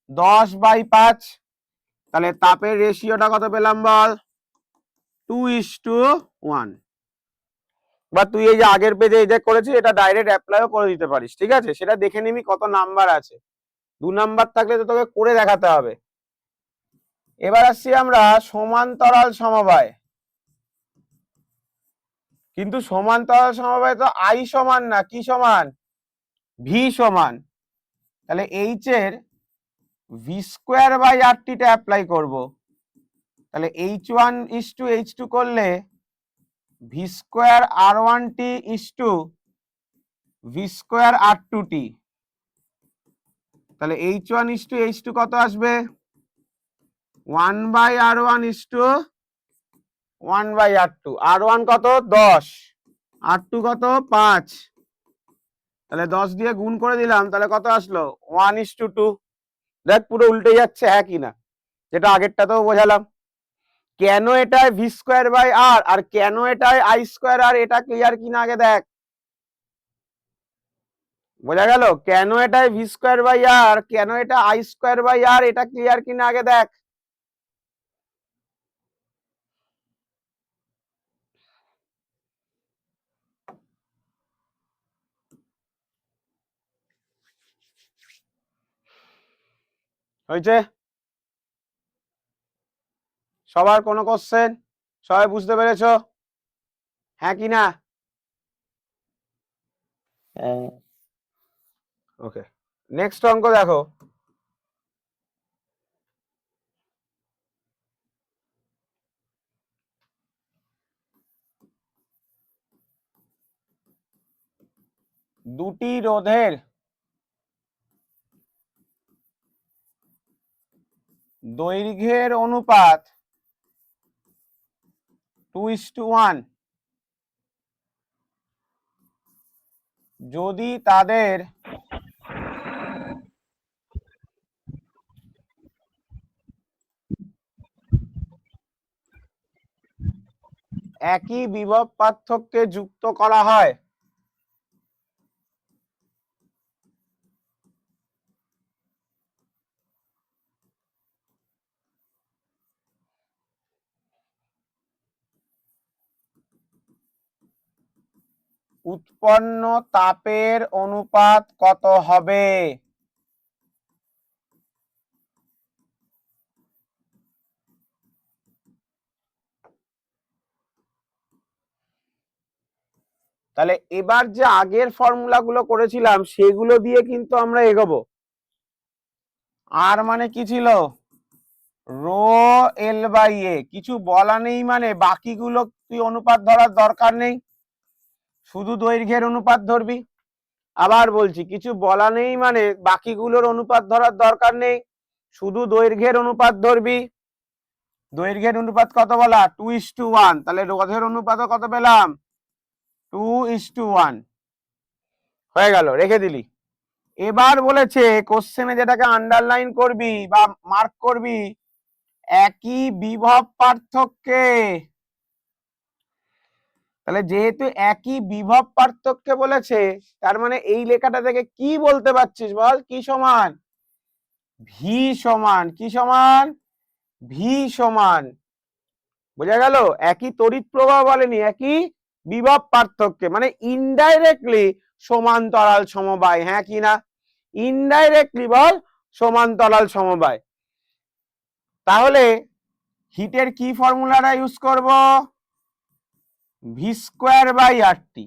10/5। তাহলে তাপের রেশিওটা কত পেলাম বল, 2:1। বা তুই এই যে আগের পেজে এই যে করেছিস এটা ডাইরেক্ট অ্যাপ্লাইও করে দিতে পারিস, ঠিক আছে, সেটা দেখে নিবি কত নাম্বার আছে, 2 নাম্বার থাকলে তো তোকে করে দেখাতে হবে। এবার আসছি আমরা সমান্তরাল সমবায়, কিন্তু সমান্তরাল সমবায় তো I সমান না, কি সমান, V সমান। তাহলে H এর V²/RT টা অ্যাপ্লাই করব। তাহলে H1:H2 করলে V square R one T is to V square R two T, তাহলে H one is to H two কত আসবে? 1/r1 is to 1/r2। আর1 কত? 10, আর2 কত? 5, তাহলে 10 দিয়ে গুণ করে দিলাম, তাহলে কত আসলো? 1:2। দেখ পুরো উল্টে যাচ্ছে, হ্যাঁ কি না? যেটা আগেরটাতেও বোঝালাম। কেন এটায় ভি স্কোয়ার বাই আর আর কেন এটায় আই স্কোয়ার আর, এটা ক্লিয়ার কিনা আগে দেখ। বোঝা গেল? কেন এটায় ভি স্কোয়ার বাই আর, কেন এটা আই স্কোয়ার বাই আর, এটা ক্লিয়ার কিনা আগে দেখ। হয়েছে? সবার কোনো কোশ্চেন? সবাই বুঝতে পেরেছো? হ্যাঁ কি না? হ্যাঁ। ওকে, নেক্সট অঙ্ক দেখো। দুটি রোধের দৈর্ঘ্যের অনুপাত 2:1 যদি তাদের একই বিভব পার্থক্যে যুক্ত করা হয়, উৎপন্ন তাপের অনুপাত কত হবে? তাহলে এবার যে আগের ফর্মুলা গুলো করেছিলাম সেগুলো দিয়ে কিন্তু আমরা এগোবো। আর মানে কি ছিল? রো এল বাই এ। কিছু বলা নেই মানে বাকিগুলো তুই অনুপাত ধরার দরকার নেই, শুধু দৈর্ঘ্যের অনুপাত ধরবি। আবার বলছি, কিছু বলা নেই মানে বাকিগুলোর অনুপাত ধরার দরকার নেই, শুধু দৈর্ঘ্যের অনুপাত ধরবি। দৈর্ঘ্যের অনুপাত কত বলা? 2:1। তাহলে রোধের অনুপাতও কত পেলাম? 2:1। হয়ে গেল, রেখে দিলি। এবার বলেছে কোশ্চেনে যেটাকে আন্ডারলাইন করবি বা মার্ক করবি, একই বিভব পার্থক্যে। তাহলে যেহেতু একই বিভব পার্থক্যে বলেছে, তার মানে এই লেখাটা থেকে কি বলতে পারছিস বল? কি সমান? ভি সমান। কি সমান? ভি সমান। বোঝা গেল? একই তড়িৎ প্রবাহ বলেনি, একই বিভব পার্থক্যে, মানে ইনডাইরেক্টলি সমান্তরাল সমবায়। হ্যাঁ কি না? ইনডাইরেক্টলি বল সমান্তরাল সমবায়। তাহলে হিটের কি ফর্মুলাটা ইউজ করব? V square by R T.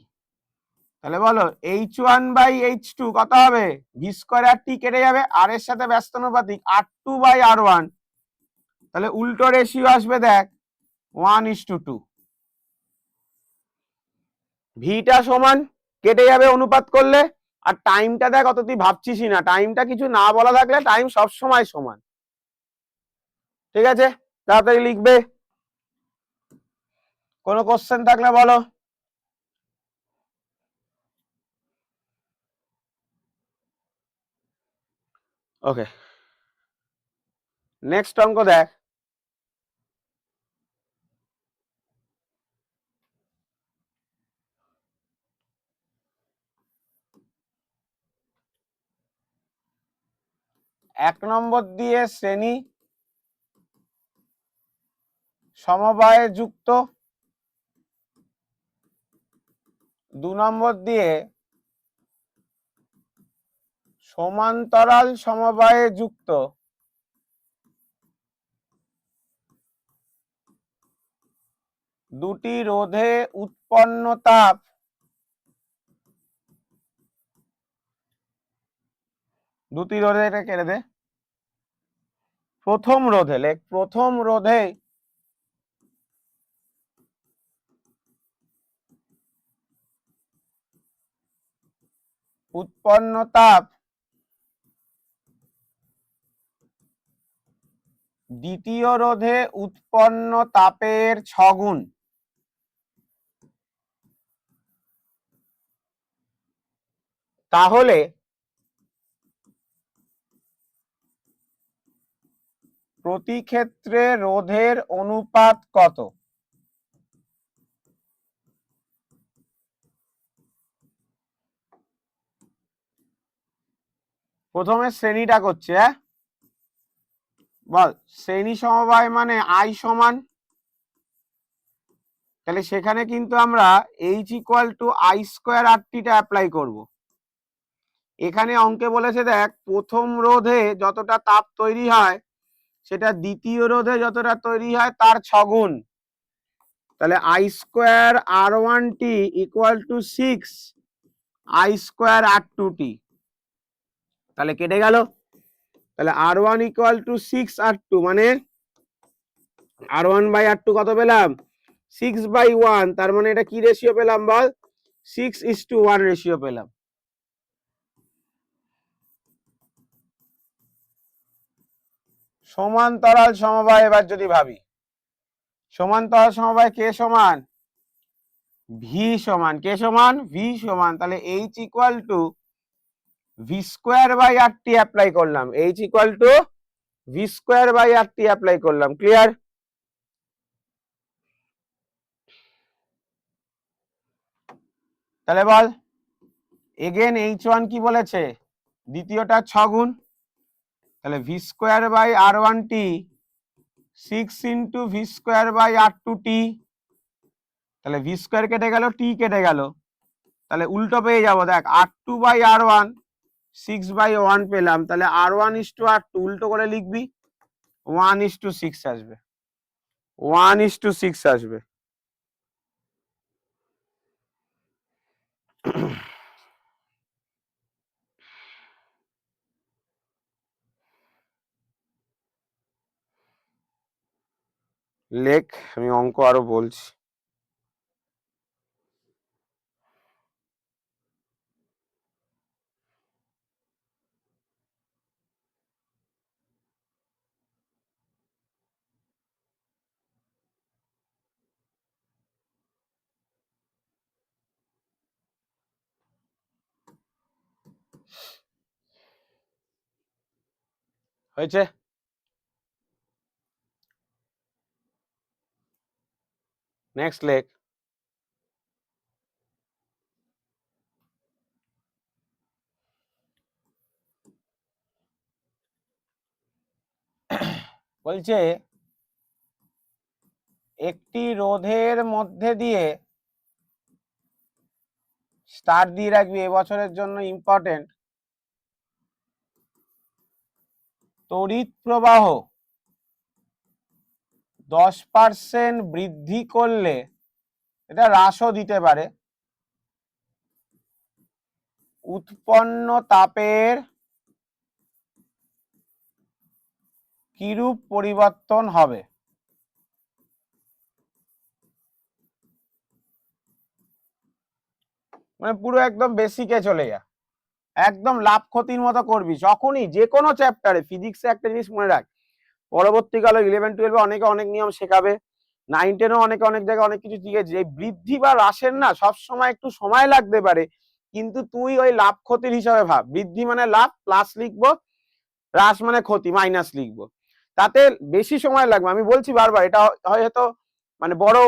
তাহলে বলো H1/H2 কত হবে? ভি স্কোয়ার আর টি কেটে যাবে, আর এর সাথে ব্যস্তানুপাতিক R2/R1, তাহলে উল্টো রেশিও আসবে, দেখ 1:2। ভিটা সমান কেটে যাবে অনুপাত করলে, আর টাইমটা দেখ অত তুই ভাবছিসই না, টাইমটা কিছু না বলা থাকলে টাইম সব সময় সমান। ঠিক আছে, তাড়াতাড়ি লিখবে। কোনো কোশ্চেন থাকলে বলো। ওকে, নেক্সট অঙ্ক দেখ। এক নম্বর দিয়ে শ্রেণী সমবায়ে যুক্ত, 2 নম্বর দিয়ে সমান্তরাল সমবায়ে যুক্ত দুটি রোধে উৎপন্ন তাপ দুটি রোধে, এটা কেটে দে। প্রথম রোধে লেখ, প্রথম রোধে উৎপন্ন তাপ দ্বিতীয় রোধে উৎপন্ন তাপের 6 গুণ। তাহলে প্রতি ক্ষেত্রে রোধের অনুপাত কত? প্রথমে শ্রেণীটা করছে, হ্যাঁ বল। শ্রেণী সমবায় মানে আই সমান, তাহলে সেখানে কিন্তু আমরা H equal to I square R টিটা অ্যাপ্লাই করব। এখানে অঙ্কে বলেছে দেখ, প্রথম রোধে যতটা তাপ তৈরি হয় সেটা দ্বিতীয় রোধে যতটা তৈরি হয় তার 6 গুণ। তাহলে I square R one T equal to 6 I square R two T, তাহলে কেটে গেল। তাহলে R one equal to 6 R two, মানে R one by R two কত পেলাম? 6/1, তার মানে এটা কি রেশিও পেলাম বল? 6:1 রেশিও পেলাম। সমান্তরাল সমবায় এবার যদি ভাবি, সমান্তরাল সমবায় কে সমান? ভি সমান। কে সমান? ভি সমান। তাহলে H equal to V square by R T apply করলাম। H equal to V square by R T apply করলাম। ক্লিয়ার? তাহলে বল এগেন H1 কি বলেছে? দ্বিতীয়টা 6 গুণ। তাহলে V square by R one T 6 into V square by R two T, তাহলে ভি স্কোয়ার কেটে গেল, টি কেটে গেল, তাহলে উল্টো পেয়ে যাবো। দেখ R two by R one 6/1 পেলাম, তাহলে R one is to R two উল্টো করে লিখবি, 1:6 আসবে, 1:6 আসবে। লেখ, আমি অঙ্ক আরো বলছি। হয়েছে? নেক্সট লেখ। বলছে একটি রোধের মধ্যে দিয়ে, স্টার দিয়ে রাখবি এবছরের জন্য ইম্পর্টেন্ট, তড়িৎ প্রবাহ 10% বৃদ্ধি করলে, এটা হ্রাসও দিতে পারে, উৎপন্ন তাপের কিরূপ পরিবর্তন হবে? মানে পুরো একদম বেসিকে চলে যা, একদম লাভ ক্ষতির মতো করবি। যখনই যে কোনো চ্যাপ্টারে, ফিজিক্সে একটা জিনিস মনে রাখ, পরবর্তীকালে 11-12 অনেকে অনেক নিয়ম শেখাবে, 9-10-ও অনেকে অনেক জায়গায় অনেক কিছু শিখেছে। এই বৃদ্ধি বা হ্রাসের না সবসময় একটু সময় লাগতে পারে, কিন্তু তুই ওই লাভ ক্ষতির হিসাবে ভাব। বৃদ্ধি মানে লাভ প্লাস লিখবো, হ্রাস মানে ক্ষতি মাইনাস লিখবো, তাতে বেশি সময় লাগবে। আমি বলছি বারবার, এটা হয়তো মানে বড়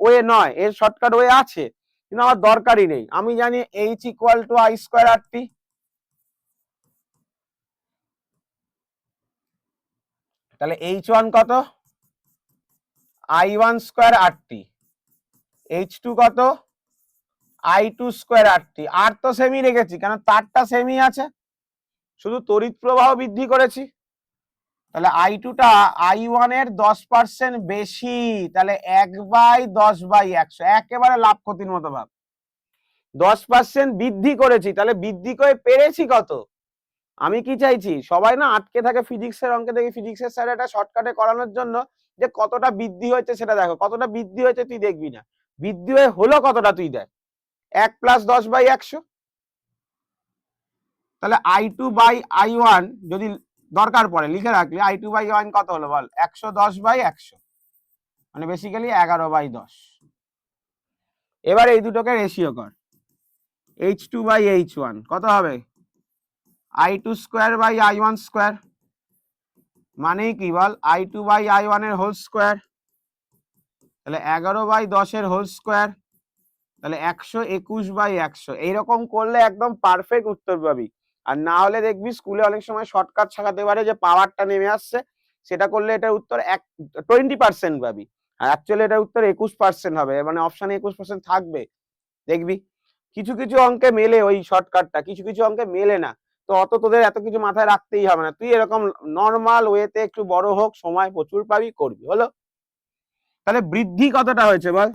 ওয়ে নয়, এর শর্টকাট ওয়ে আছে, কিন্তু আমার দরকারই নেই। আমি জানি H equal to I square R T, তাহলে H1 কত? I1 স্কোয়ার আর টি, H2 কত? I2 স্কোয়ার আর টি। আর তো সেমই রেখেছি, কারণ তারটা সেমই আছে, শুধু তড়িৎ প্রবাহ বৃদ্ধি করেছি। তাহলে I2টা I1 এর 10% বেশি, তাহলে 1/10/100, একেবারে লাভ ক্ষতির মতো ভাব। 10% বৃদ্ধি করেছি, তাহলে বৃদ্ধি করে পেরেছি কত? আমি কি চাইছি, সবাই না আটকে থাকে ফিজিক্সের অঙ্কে, দেখি ফিজিক্সের স্যার এটা শর্টকাটে করানোর জন্য যে কতটা বৃদ্ধি হয়েছে সেটা দেখো। কতটা বৃদ্ধি হয়েছে তুই দেখবি না, বৃদ্ধি হয়ে হলো কতটা তুই দেখ, 1 + 10/100। তাহলে I2/I1 যদি দরকার পড়ে লিখে রাখলে I2/I1 কত হলো বল, 110/100, মানে বেসিক্যালি 11/10। এবার এই দুটোকে রেশিও কর, H2/H1 কত হবে, I2² মানে কি বল, I2/I1 এর হোল স্কোয়ার, তাহলে 11/10 এর হোল স্কোয়ার, তাহলে 121/100। এইরকম করলে একদম পারফেক্ট উত্তর পাবি। আর না হলে দেখবি স্কুলে অনেক সময় শর্টকাট শেখাতে পারে যে পাওয়ারটা নেমে আসছে, সেটা করলে এটার উত্তর 20% পাবি, আর অ্যাকচুয়ালি এটার উত্তর 21% হবে, মানে অপশানে 21% থাকবে। দেখবি কিছু কিছু অঙ্কে মেলে ওই শর্টকাটটা, কিছু কিছু অঙ্কে মেলে না। তো অত তোদের এত কিছু মাথায় রাখতেই হবে না, তুই এরকম নর্মাল ওয়েতে একটু বড় হোক, সময় প্রচুর পাবি, করবি, হলো। তাহলে বৃদ্ধি কতটা হয়েছে বল,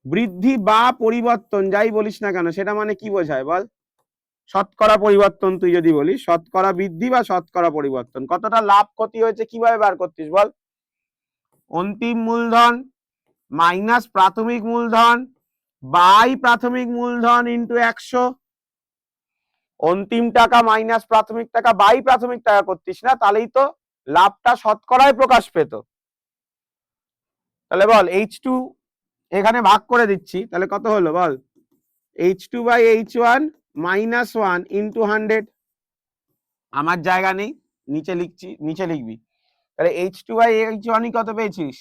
বৃদ্ধি বা পরিবর্তন যাই বলিস না কেন সেটা মানে কি বোঝায় বল, শতকরা পরিবর্তন, তুই যদি বলিস শতকরা বৃদ্ধি বা শতকরা পরিবর্তন, কতটা লাভ ক্ষতি হয়েছে কিভাবে বার করতিস বল, অন্তিম মূলধন মাইনাস প্রাথমিক মূলধন বাই প্রাথমিক মূলধন ইন্টু 100, অন্তিম টাকা মাইনাস প্রাথমিক টাকা বাই প্রাথমিক টাকা করতিস না, তাহলেই তো লাভটা শতকরায় প্রকাশ পেত। তাহলে বল H2 এখানে ভাগ করে দিচ্ছি, তাহলে কত হলো বল, H2/H1 -1 ইন্টু 100, আমার জায়গা নেই নিচে লিখছি, নিচে লিখবি, তাহলে H2/H1 কত পেয়েছিস,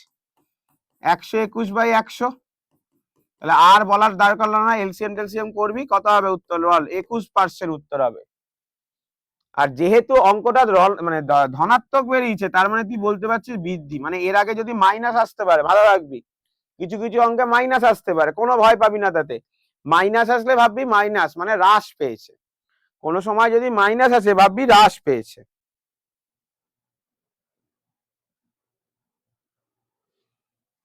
121/100, তাহলে আর বলার দরকার না, এলসিএম টেলসিএম করবি, কত হবে উত্তর বল, 21% উত্তর হবে। আর যেহেতু অঙ্কটা মানে ধনাত্মক বেরিয়েছে, তার মানে তুই বলতে পারছিস বৃদ্ধি, মানে এর আগে যদি মাইনাস আসতে পারে, ভালো রাখবি, কিছু কিছু অঙ্কে মাইনাস আসতে পারে, কোনো ভয় পাবি না তাতে, মাইনাস আসলে ভাববি মাইনাস মানে হ্রাস পেয়েছে, কোনো সময় যদি মাইনাস আসে ভাববি হ্রাস পেয়েছে।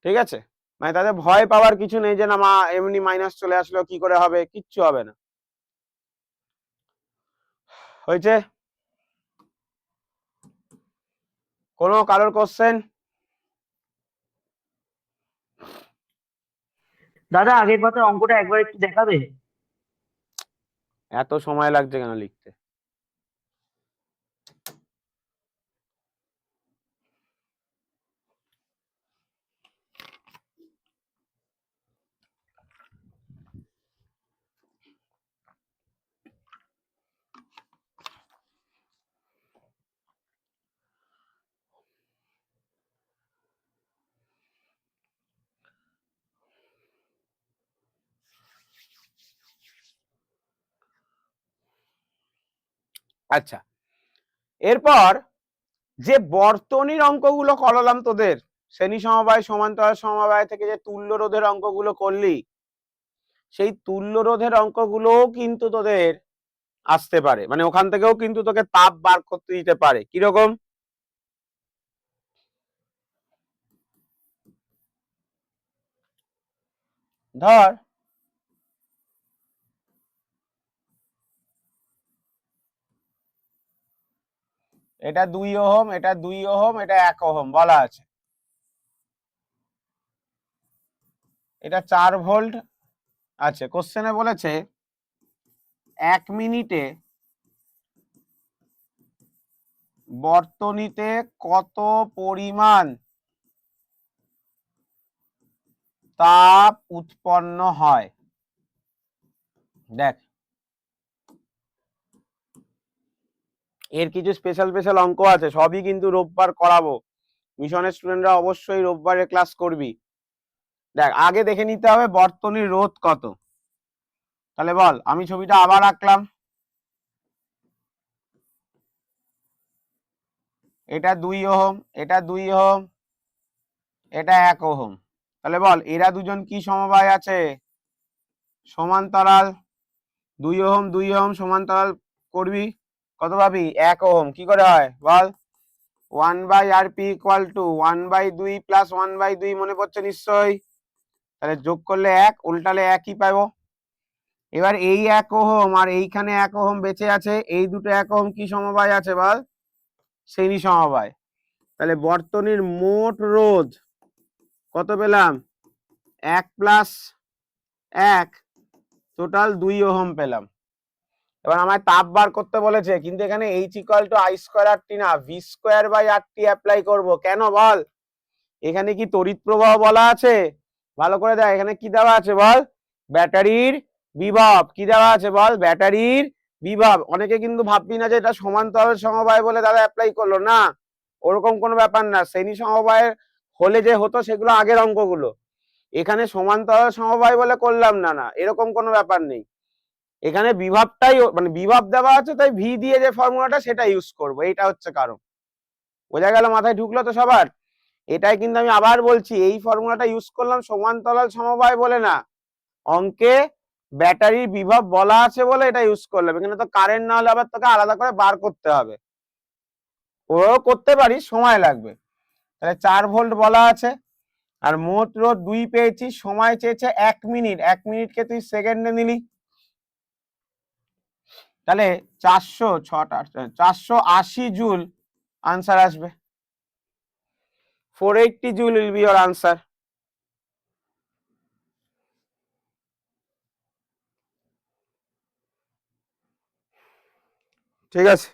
ঠিক আছে, মানে তাতে ভয় পাওয়ার কিছু নেই যে না মা এমনি মাইনাস চলে আসলো কি করে হবে, কিচ্ছু হবে না। হয়েছে, কোনো কারোর কোশ্চেন? দাদা আগের পাতার অঙ্কটা একবার একটু দেখাবে? এত সময় লাগছে কেন লিখতে? আচ্ছা, এরপর যে বর্তনীর অঙ্কগুলো করালাম তোদের, শ্রেণী সমবায় সমান্তরাল সমবায় থেকে যে তুল্য রোধের অঙ্কগুলো করলি, সেই তুল্য রোধের অঙ্কগুলোও কিন্তু তোদের আসতে পারে, মানে ওখান থেকেও কিন্তু তোকে তাপ বার করতে দিতে পারে। কিরকম, ধর এটা 2 ওহম, এটা 2 ওহম, এটা 1 ওহম বলা আছে, এটা 4 ভোল্ট আছে। কোশ্চেনে বলেছে 1 মিনিটে বর্তনীতে কত পরিমাণ তাপ উৎপন্ন হয়। দেখ এর কিছু স্পেশাল স্পেশাল অঙ্ক আছে, সবই কিন্তু রোববার করাবো, মিশনের স্টুডেন্টরা অবশ্যই রোববারে ক্লাস করবি। দেখ আগে দেখে নিতে হবে বর্তনীর রোধ কত, তাহলে বল, আমি ছবিটা আবার আঁকলাম, এটা 2 ওহম, এটা 2 ওহম, এটা 1 ওহম, তাহলে বল এরা দুজন কি সমবায় আছে, সমান্তরাল, 2 ওহম 2 ওহম সমান্তরাল করবি, কত পাবি, 1 ওহম, কি করে হয় বল, 1/Rp = 1/2 প্লাস 1/2, মনে পড়ছে নিশ্চয়ই, তাহলে যোগ করলে 1, উল্টালে 1ই পাবো। এবার এই 1 ওহম আর এইখানে 1 ওহম বেঁচে আছে, এই দুটো 1 ওহম কি সমবায় আছে বল, শ্রেণী সমবায়, তাহলে বর্তনীর মোট রোধ কত পেলাম, 1 + 1 টোটাল 2 ওহম পেলাম। এবার আমায় তাপ বার করতে বলেছে, কিন্তু এখানে H equal to I square R T না, V square by R T apply করবো। কেন বল? এখানে কি তড়িৎ প্রবাহ বলা আছে? ভালো করে দেখ, এখানে কি দেওয়া আছে বল? ব্যাটারির বিভব। কি দেওয়া আছে বল? ব্যাটারির বিভব। অনেকে কিন্তু ভাববি না যে এটা সমান্তরাল সমবায় বলে দাদা অ্যাপ্লাই করলো, না, ওরকম কোনো ব্যাপার না। শ্রেণী সমবায়ের হলে যে হতো সেগুলো আগের অঙ্কগুলো, এখানে সমান্তরাল সমবায় বলে করলাম না, না এরকম কোনো ব্যাপার নেই। এখানে বিভবটাই মানে বিভব দেওয়া আছে, তাই ভি দিয়ে যে ফর্মুলাটা সেটা ইউজ করবো, এইটা হচ্ছে কারণ। বোঝা গেল? মাথায় ঢুকলো তো সবার? এটাই কিন্তু আমি আবার বলছি, এই ফর্মুলাটা ইউজ করলাম সমান্তরাল সমবায় বলে না, অঙ্কে ব্যাটারির বিভব বলা আছে বলে এটা ইউজ করলাম। এখানে তো কারেন্ট না হলে আবার তোকে আলাদা করে বার করতে হবে, ও করতে পারিস, সময় লাগবে। তাহলে 4 ভোল্ট বলা আছে, আর মোট রোধ 2 পেয়েছি, সময় চেয়েছে 1 মিনিট। 1 মিনিটকে তুই সেকেন্ডে নিলি, তাহলে 480 জুল আনসার আসবে। 480 joule will be your answer. ঠিক আছে?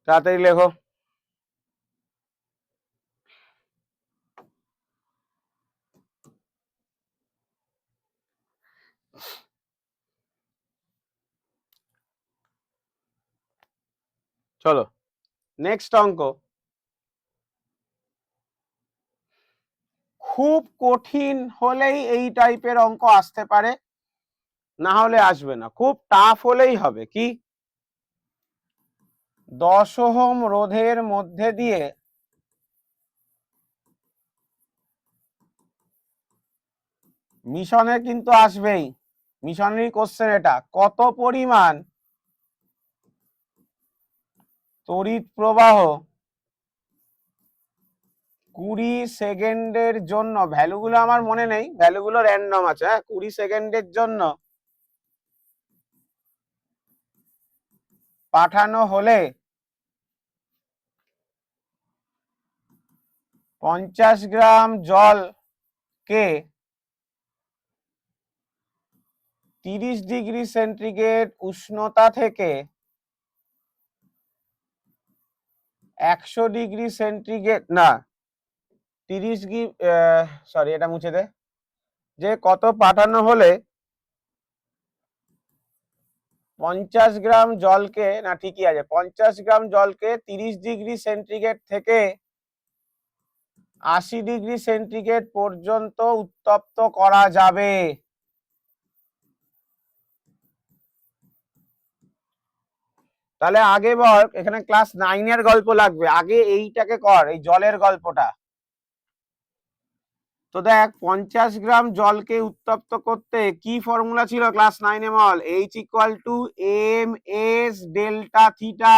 তাড়াতাড়ি লেখো। চলো নেক্সট অঙ্ক। খুব কঠিন হলেই এই টাইপের অঙ্ক আসতে পারে, না হলে আসবে না। খুব টাফ হলেই হবে। কি? 10 ওহম রোধের মধ্যে দিয়ে মিশনের কিন্তু আসবেই, মিশনেরই কোশ্চেন এটা, কত পরিমাণ তড়িৎ প্রবাহ 20 সেকেন্ডের জন্য, ভ্যালুগুলো আমার মনে নেই, ভ্যালুগুলো র্যান্ডম আছে, 20 সেকেন্ডের জন্য পাঠানো হলে 50 গ্রাম জলকে 30 ডিগ্রি সেন্টিগ্রেড উষ্ণতা থেকে 100 ডিগ্রি সেন্টিগ্রেড, না 30 ডিগ্রি, সরি এটা মুছে দে, যে কত পাঠানো হলে 50 গ্রাম জলকে, না ঠিকই আছে, 50 গ্রাম জলকে 30 ডিগ্রি সেন্টিগ্রেড থেকে 80 ডিগ্রি সেন্টিগ্রেড পর্যন্ত উত্তপ্ত করা যাবে। তাহলে আগে বল, এখানে ক্লাস 9 এর গল্প লাগবে, আগে এইটাকে কর, এই জলের গল্পটা। তো দেখ 50 গ্রাম জলকে উত্তপ্ত করতে কি ফর্মুলা ছিল ক্লাস 9 এ বল? H equal to M S delta theta.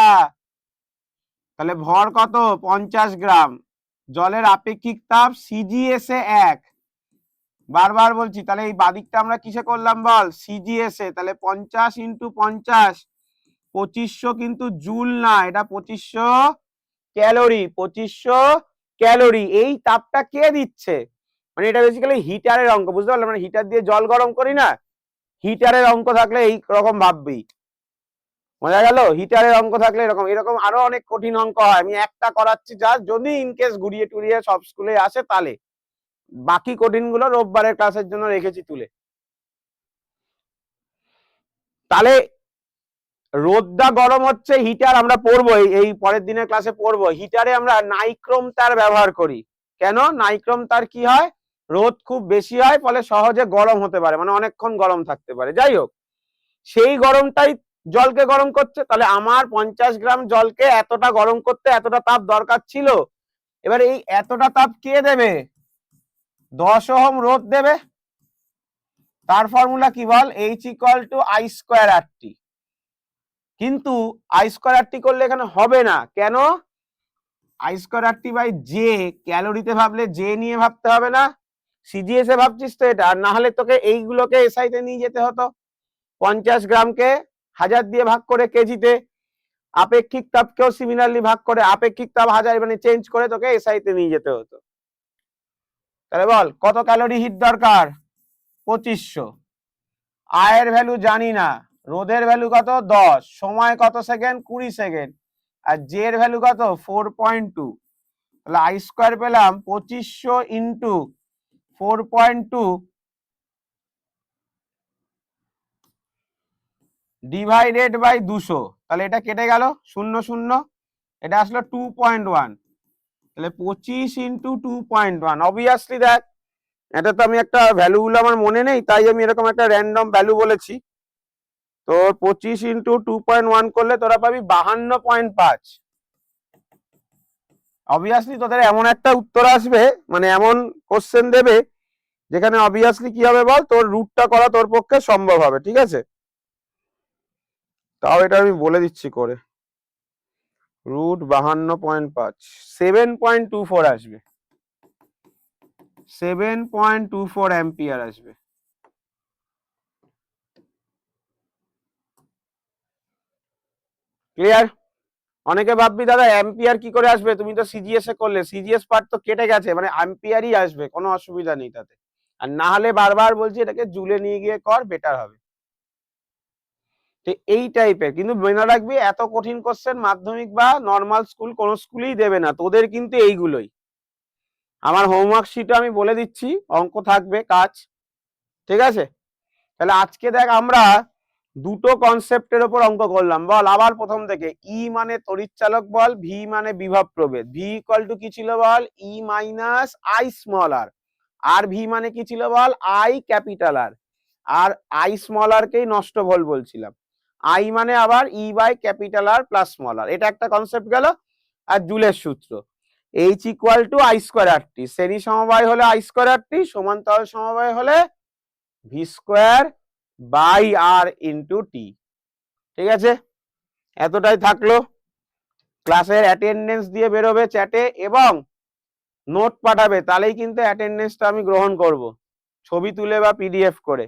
তাহলে ভর কত? 50 গ্রাম। জলের আপেক্ষিক তাপ সিজিএস এ 1, বারবার বলছি। তাহলে এই বাদিকটা আমরা কিসে করলাম বল? সিজিএস এ। তাহলে 50 ইন্টু 50, 2500 কিন্তু জুল না, এটা 2500 ক্যালোরি। 2500 ক্যালোরি। এই তাপটা কে দিচ্ছে? মানে এটা বেসিক্যালি হিটারের অঙ্ক, বুঝতে পারলে? মানে হিটার দিয়ে জল গরম করি না, হিটারের অঙ্ক থাকলে এই রকম ভাববি। বোঝা গেল? হিটারের অঙ্ক থাকলে এরকম, এরকম আরো অনেক কঠিন অঙ্ক হয়, আমি একটা করাচ্ছি যা, যদি ইনকেস ঘুরিয়ে টুরিয়ে সব স্কুলে আসে তাহলে। বাকি কঠিন গুলো রোববারের ক্লাসের জন্য রেখেছি তুলে। তাহলে রোদটা গরম হচ্ছে, হিটার আমরা পড়বো, এই পরের দিনের ক্লাসে পড়বো। হিটারে আমরা নাইক্রোম তার ব্যবহার করি। কেন? নাইক্রোম তার কি হয়? রোদ খুব বেশি হয়, ফলে সহজে গরম হতে পারে, মানে অনেকক্ষণ গরম থাকতে পারে। যাই হোক, সেই গরমটাই জলকে গরম করছে। তাহলে আমার 50 গ্রাম জলকে এতটা গরম করতে এতটা তাপ দরকার ছিল। এবার এই এতটা তাপ কে দেবে? 10 ওহম রোদ দেবে। তার ফর্মুলা কি বল? H equal to I square R T. কিন্তু আই স্কোয়ার আর টি করলে এখানে হবে না। কেন? I square R T by J, ক্যালোরিতে ভাবলে জে নিয়ে ভাবতে হবে না, সিজিএস এ ভাবছিস তো এটা। আর না হলে তোকে এইগুলোকে এসআই তে নিয়ে যেতে হতো, 50 গ্রামকে 1000 দিয়ে ভাগ করে কেজিতে, আপেক্ষিক তাপকেও সিমিলারলি ভাগ করে আপেক্ষিক তাপ 1000 মানে চেঞ্জ করে তোকে এসআই তে নিয়ে যেতে হতো। তাহলে বল কত ক্যালোরি হিট দরকার? 2500। আয়ের ভ্যালু জানি না, রোদের ভ্যালু কত 10, সময় কত সেকেন্ড 20 সেকেন্ড, আর জে এর ভ্যালু কত 4.2। তাহলে আই স্কোয়ার পেলাম 2500 ইন্টু 4.2 ডিভাইডেড বাই 200। তাহলে এটা কেটে গেল 0 0, এটা আসলো 2.1। তাহলে 25 ইন্টু 2.1। অবভিয়াসলি দেখ এটা তো আমি একটা ভ্যালু গুলো আমার মনে নেই, তাই আমি এরকম একটা র্যান্ডম ভ্যালু বলেছি। তো 25 ইন্টু 2.1 করলে তোরা পাবি 52.5। অবভিয়াসলি তোদের এমন একটা উত্তর আসবে, মানে এমন কোশ্চেন দেবে যেখানে অবভিয়াসলি কি হবে বল, তোর রুটটা করা তোর পক্ষে সম্ভব হবে, ঠিক আছে? তাও এটা আমি বলে দিচ্ছি করে, রুট 52.5 7.24 আসবে, 7.24 অ্যাম্পিয়ার আসবে। ক্লিয়ার? অনেকে ভাববি দাদা অ্যাম্পিয়ার কি করে আসবে, তুমি তো সিজিএস এ করলে, সিজিএস পার্ট তো কেটে গেছে, মানে অ্যাম্পিয়ারই আসবে, কোনো অসুবিধা নেই তাতে। আর না হলে বারবার বলছি এটাকে জুলে নিয়ে গিয়ে কর, বেটার হবে। তো এই টাইপের কিন্তু মনে রাখবি, এত কঠিন কোশ্চেন মাধ্যমিক বা নর্মাল স্কুল কোন স্কুলেই দেবে না, তোদের কিন্তু এইগুলোই। আমার হোমওয়ার্ক শিটে আমি বলে দিচ্ছি, অঙ্ক থাকবে কাজ, ঠিক আছে? তাহলে আজকে দেখ আমরা দুটো কনসেপ্টের উপর অঙ্ক করলাম। বল আবার প্রথম থেকে, ই মানে তড়িৎচালক বল, ভি মানে বিভব প্রভেদ। ভি ইকুয়াল টু কি ছিল বল, E minus I small R. আর ভি মানে কি ছিল বল, আই ক্যাপিটাল আর। আর আই স্মল আর কেই নষ্ট ভোল বলছিলাম। আই মানে আবার E by capital R plus small R, এটা একটা কনসেপ্ট গেল। আর জুলের সূত্র H equal to I square R T, শ্রেণী সমবায় হলে আই স্কোয়ার আর টি, সমান্তরাল সমবায় হলে V square by R into T. ঠিক আছে, এতটাই থাকলো। ক্লাসের অ্যাটেন্ডেন্স দিয়ে বেরোবে চ্যাটে এবং নোট পাঠাবে, তাহলেই কিন্তু অ্যাটেন্ডেন্সটা আমি গ্রহণ করব, ছবি তুলে বা পিডিএফ করে।